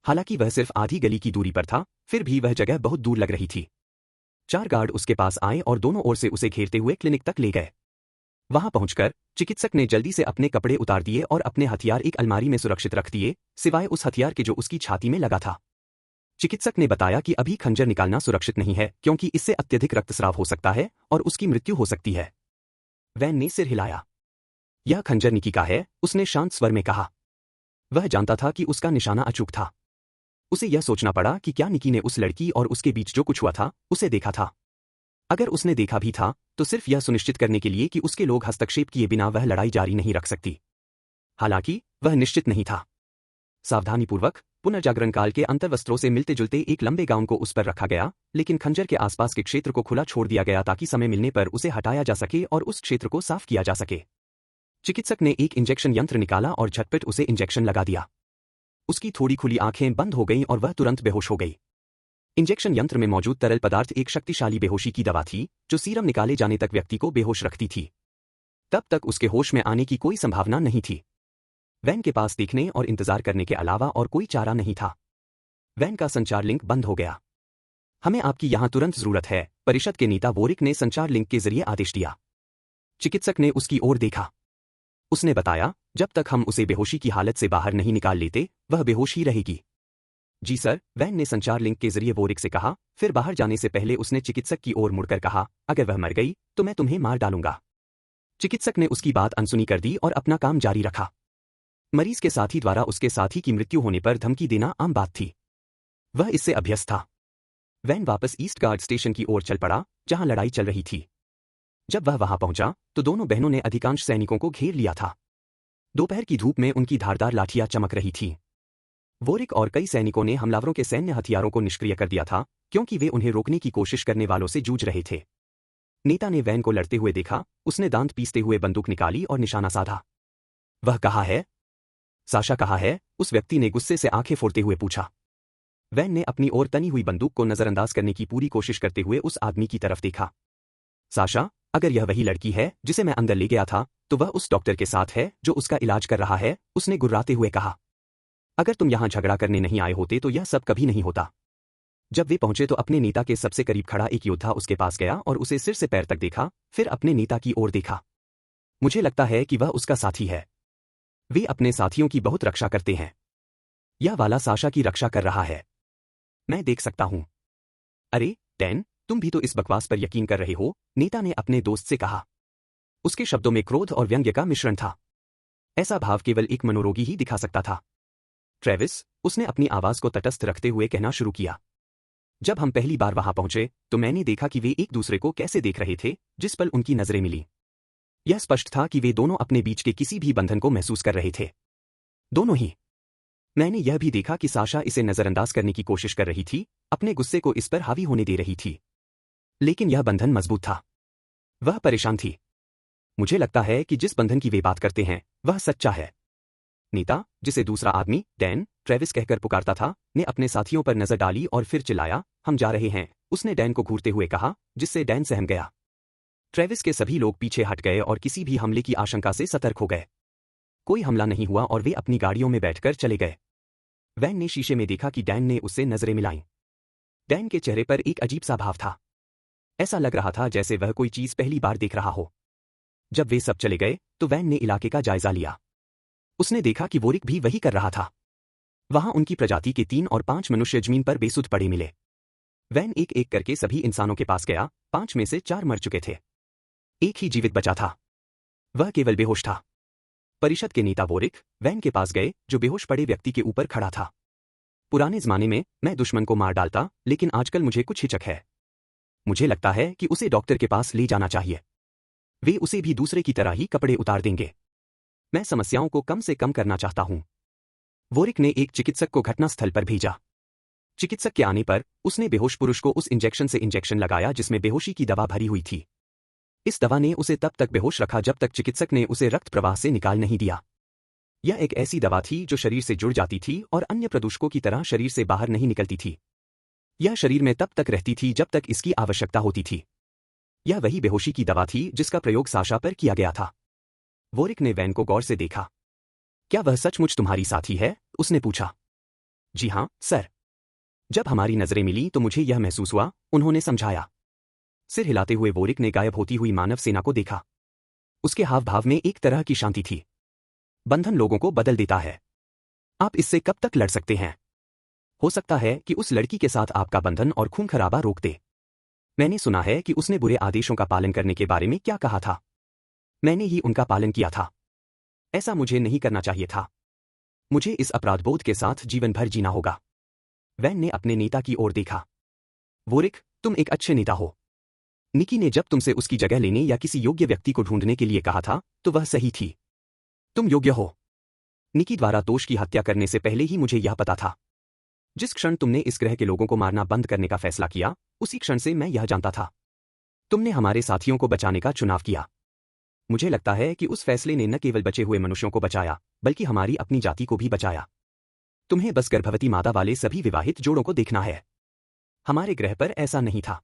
हालांकि वह सिर्फ आधी गली की दूरी पर था, फिर भी वह जगह बहुत दूर लग रही थी। 4 गार्ड उसके पास आए और दोनों ओर से उसे घेरते हुए क्लिनिक तक ले गए। वहां पहुंचकर चिकित्सक ने जल्दी से अपने कपड़े उतार दिए और अपने हथियार एक अलमारी में सुरक्षित रख दिए, सिवाय उस हथियार के जो उसकी छाती में लगा था। चिकित्सक ने बताया कि अभी खंजर निकालना सुरक्षित नहीं है, क्योंकि इससे अत्यधिक रक्तस्राव हो सकता है और उसकी मृत्यु हो सकती है। वैन ने सिर हिलाया। यह खंजर निकी का है, उसने शांत स्वर में कहा। वह जानता था कि उसका निशाना अचूक था। उसे यह सोचना पड़ा कि क्या निकी ने उस लड़की और उसके बीच जो कुछ हुआ था, उसे देखा था। अगर उसने देखा भी था, तो सिर्फ यह सुनिश्चित करने के लिए कि उसके लोग हस्तक्षेप किए बिना वह लड़ाई जारी नहीं रख सकती। हालांकि वह निश्चित नहीं था। सावधानीपूर्वक पुनर्जागरण काल के अंतर्वस्त्रों से मिलते जुलते एक लंबे गाउन को उस पर रखा गया, लेकिन खंजर के आसपास के क्षेत्र को खुला छोड़ दिया गया ताकि समय मिलने पर उसे हटाया जा सके और उस क्षेत्र को साफ किया जा सके। चिकित्सक ने एक इंजेक्शन यंत्र निकाला और झटपट उसे इंजेक्शन लगा दिया। उसकी थोड़ी खुली आंखें बंद हो गईं और वह तुरंत बेहोश हो गई। इंजेक्शन यंत्र में मौजूद तरल पदार्थ एक शक्तिशाली बेहोशी की दवा थी, जो सीरम निकाले जाने तक व्यक्ति को बेहोश रखती थी। तब तक उसके होश में आने की कोई संभावना नहीं थी। वैन के पास देखने और इंतजार करने के अलावा और कोई चारा नहीं था। वैन का संचार लिंक बंद हो गया। हमें आपकी यहां तुरंत जरूरत है, परिषद के नेता वोरिक ने संचार लिंक के जरिए आदेश दिया। चिकित्सक ने उसकी ओर देखा। उसने बताया, जब तक हम उसे बेहोशी की हालत से बाहर नहीं निकाल लेते, वह बेहोश ही रहेगी। जी सर, वैन ने संचार लिंक के जरिए वोरिक से कहा। फिर बाहर जाने से पहले उसने चिकित्सक की ओर मुड़कर कहा, अगर वह मर गई, तो मैं तुम्हें मार डालूंगा। चिकित्सक ने उसकी बात अनसुनी कर दी और अपना काम जारी रखा। मरीज के साथी द्वारा उसके साथी की मृत्यु होने पर धमकी देना आम बात थी। वह इससे अभ्यस्त था। वैन वापस ईस्ट गार्ड स्टेशन की ओर चल पड़ा, जहां लड़ाई चल रही थी। जब वह वहां पहुंचा, तो दोनों बहनों ने अधिकांश सैनिकों को घेर लिया था। दोपहर की धूप में उनकी धारदार लाठियां चमक रही थीं। वोरिक और कई सैनिकों ने हमलावरों के सैन्य हथियारों को निष्क्रिय कर दिया था, क्योंकि वे उन्हें रोकने की कोशिश करने वालों से जूझ रहे थे। नेता ने वैन को लड़ते हुए देखा, उसने दांत पीसते हुए बंदूक निकाली और निशाना साधा। वह कहाँ है? साशा कहाँ है? उस व्यक्ति ने गुस्से से आंखें फोड़ते हुए पूछा। वैन ने अपनी ओर तनी हुई बंदूक को नजरअंदाज करने की पूरी कोशिश करते हुए उस आदमी की तरफ देखा। साशा, अगर यह वही लड़की है जिसे मैं अंदर ले गया था, तो वह उस डॉक्टर के साथ है जो उसका इलाज कर रहा है, उसने गुर्राते हुए कहा। अगर तुम यहां झगड़ा करने नहीं आए होते तो यह सब कभी नहीं होता। जब वे पहुंचे तो अपने नेता के सबसे करीब खड़ा एक योद्धा उसके पास गया और उसे सिर से पैर तक देखा, फिर अपने नेता की ओर देखा। मुझे लगता है कि वह उसका साथी है। वे अपने साथियों की बहुत रक्षा करते हैं। यह वाला साशा की रक्षा कर रहा है। मैं देख सकता हूं। अरे डैन, तुम भी तो इस बकवास पर यकीन कर रहे हो, नेता ने अपने दोस्त से कहा। उसके शब्दों में क्रोध और व्यंग्य का मिश्रण था। ऐसा भाव केवल एक मनोरोगी ही दिखा सकता था। ट्रेविस, उसने अपनी आवाज को तटस्थ रखते हुए कहना शुरू किया। जब हम पहली बार वहां पहुंचे, तो मैंने देखा कि वे एक दूसरे को कैसे देख रहे थे, जिस पल उनकी नजरें मिली। यह स्पष्ट था कि वे दोनों अपने बीच के किसी भी बंधन को महसूस कर रहे थे। दोनों ही। मैंने यह भी देखा कि साशा इसे नजरअंदाज करने की कोशिश कर रही थी, अपने गुस्से को इस पर हावी होने दे रही थी। लेकिन यह बंधन मजबूत था। वह परेशान थी। मुझे लगता है कि जिस बंधन की वे बात करते हैं, वह सच्चा है। नेता, जिसे दूसरा आदमी डैन ट्रेविस कहकर पुकारता था, ने अपने साथियों पर नजर डाली और फिर चिल्लाया, हम जा रहे हैं। उसने डैन को घूरते हुए कहा, जिससे डैन सहम गया। ट्रेविस के सभी लोग पीछे हट गए और किसी भी हमले की आशंका से सतर्क हो गए। कोई हमला नहीं हुआ और वे अपनी गाड़ियों में बैठकर चले गए। वैन ने शीशे में देखा कि डैन ने उससे नजरें मिलाईं। डैन के चेहरे पर एक अजीब सा भाव था। ऐसा लग रहा था जैसे वह कोई चीज पहली बार देख रहा हो। जब वे सब चले गए तो वैन ने इलाके का जायजा लिया। उसने देखा कि वोरिक भी वही कर रहा था। वहां उनकी प्रजाति के 3 और 5 मनुष्य जमीन पर बेसुध पड़े मिले। वैन एक एक करके सभी इंसानों के पास गया। 5 में से 4 मर चुके थे। एक ही जीवित बचा था। वह केवल बेहोश था। परिषद के नेता वोरिक वैन के पास गए, जो बेहोश पड़े व्यक्ति के ऊपर खड़ा था। पुराने जमाने में मैं दुश्मन को मार डालता, लेकिन आजकल मुझे कुछ हिचक है। मुझे लगता है कि उसे डॉक्टर के पास ले जाना चाहिए। वे उसे भी दूसरे की तरह ही कपड़े उतार देंगे। मैं समस्याओं को कम से कम करना चाहता हूं। वोरिक ने एक चिकित्सक को घटनास्थल पर भेजा। चिकित्सक के आने पर उसने बेहोश पुरुष को उस इंजेक्शन से इंजेक्शन लगाया जिसमें बेहोशी की दवा भरी हुई थी। इस दवा ने उसे तब तक बेहोश रखा जब तक चिकित्सक ने उसे रक्त प्रवाह से निकाल नहीं दिया। यह एक ऐसी दवा थी जो शरीर से जुड़ जाती थी और अन्य प्रदूषकों की तरह शरीर से बाहर नहीं निकलती थी। यह शरीर में तब तक रहती थी जब तक इसकी आवश्यकता होती थी। यह वही बेहोशी की दवा थी जिसका प्रयोग साशा पर किया गया था। वोरिक ने वैन को गौर से देखा। क्या वह सचमुच तुम्हारी साथी है? उसने पूछा। जी हाँ, सर। जब हमारी नजरें मिली तो मुझे यह महसूस हुआ, उन्होंने समझाया। सिर हिलाते हुए वोरिक ने गायब होती हुई मानव सेना को देखा। उसके हाव भाव में एक तरह की शांति थी। बंधन लोगों को बदल देता है। आप इससे कब तक लड़ सकते हैं? हो सकता है कि उस लड़की के साथ आपका बंधन और खून खराबा रोक दे। मैंने सुना है कि उसने बुरे आदेशों का पालन करने के बारे में क्या कहा था। मैंने ही उनका पालन किया था। ऐसा मुझे नहीं करना चाहिए था। मुझे इस अपराधबोध के साथ जीवन भर जीना होगा। वैन ने अपने नेता की ओर देखा। वोरिक, तुम एक अच्छे नेता हो। निकी ने जब तुमसे उसकी जगह लेने या किसी योग्य व्यक्ति को ढूंढने के लिए कहा था, तो वह सही थी। तुम योग्य हो। निकी द्वारा तोश की हत्या करने से पहले ही मुझे यह पता था। जिस क्षण तुमने इस ग्रह के लोगों को मारना बंद करने का फैसला किया, उसी क्षण से मैं यह जानता था। तुमने हमारे साथियों को बचाने का चुनाव किया। मुझे लगता है कि उस फैसले ने न केवल बचे हुए मनुष्यों को बचाया, बल्कि हमारी अपनी जाति को भी बचाया। तुम्हें बस गर्भवती माता वाले सभी विवाहित जोड़ों को देखना है। हमारे ग्रह पर ऐसा नहीं था।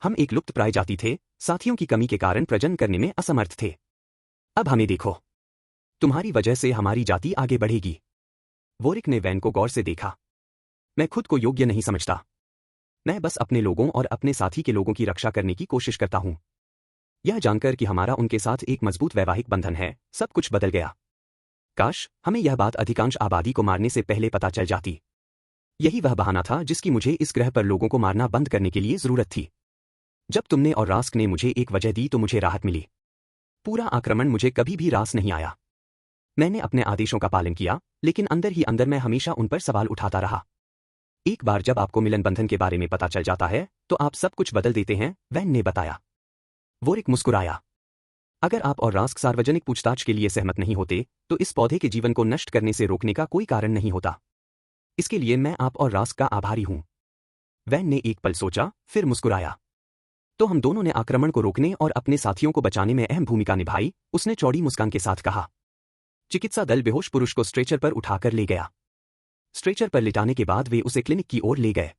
हम एक लुप्तप्राय जाति थे, साथियों की कमी के कारण प्रजनन करने में असमर्थ थे। अब हमें देखो। तुम्हारी वजह से हमारी जाति आगे बढ़ेगी। वोरिक ने वैन को गौर से देखा। मैं खुद को योग्य नहीं समझता। मैं बस अपने लोगों और अपने साथी के लोगों की रक्षा करने की कोशिश करता हूं। यह जानकर कि हमारा उनके साथ एक मजबूत वैवाहिक बंधन है, सब कुछ बदल गया। काश हमें यह बात अधिकांश आबादी को मारने से पहले पता चल जाती। यही वह बहाना था जिसकी मुझे इस ग्रह पर लोगों को मारना बंद करने के लिए जरूरत थी। जब तुमने और रास्क ने मुझे एक वजह दी तो मुझे राहत मिली। पूरा आक्रमण मुझे कभी भी रास नहीं आया। मैंने अपने आदेशों का पालन किया, लेकिन अंदर ही अंदर मैं हमेशा उन पर सवाल उठाता रहा। एक बार जब आपको मिलन बंधन के बारे में पता चल जाता है तो आप सब कुछ बदल देते हैं, वैन ने बताया। वोरिक मुस्कुराया। अगर आप और रास्क सार्वजनिक पूछताछ के लिए सहमत नहीं होते तो इस पौधे के जीवन को नष्ट करने से रोकने का कोई कारण नहीं होता। इसके लिए मैं आप और रास्क का आभारी हूं। वैन ने एक पल सोचा, फिर मुस्कुराया। तो हम दोनों ने आक्रमण को रोकने और अपने साथियों को बचाने में अहम भूमिका निभाई, उसने चौड़ी मुस्कान के साथ कहा। चिकित्सा दल बेहोश पुरुष को स्ट्रेचर पर उठाकर ले गया। स्ट्रेचर पर लिटाने के बाद वे उसे क्लिनिक की ओर ले गए।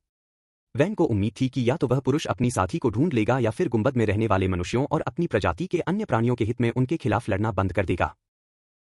वैन को उम्मीद थी कि या तो वह पुरुष अपनी साथी को ढूंढ लेगा या फिर गुंबद में रहने वाले मनुष्यों और अपनी प्रजाति के अन्य प्राणियों के हित में उनके खिलाफ लड़ना बंद कर देगा।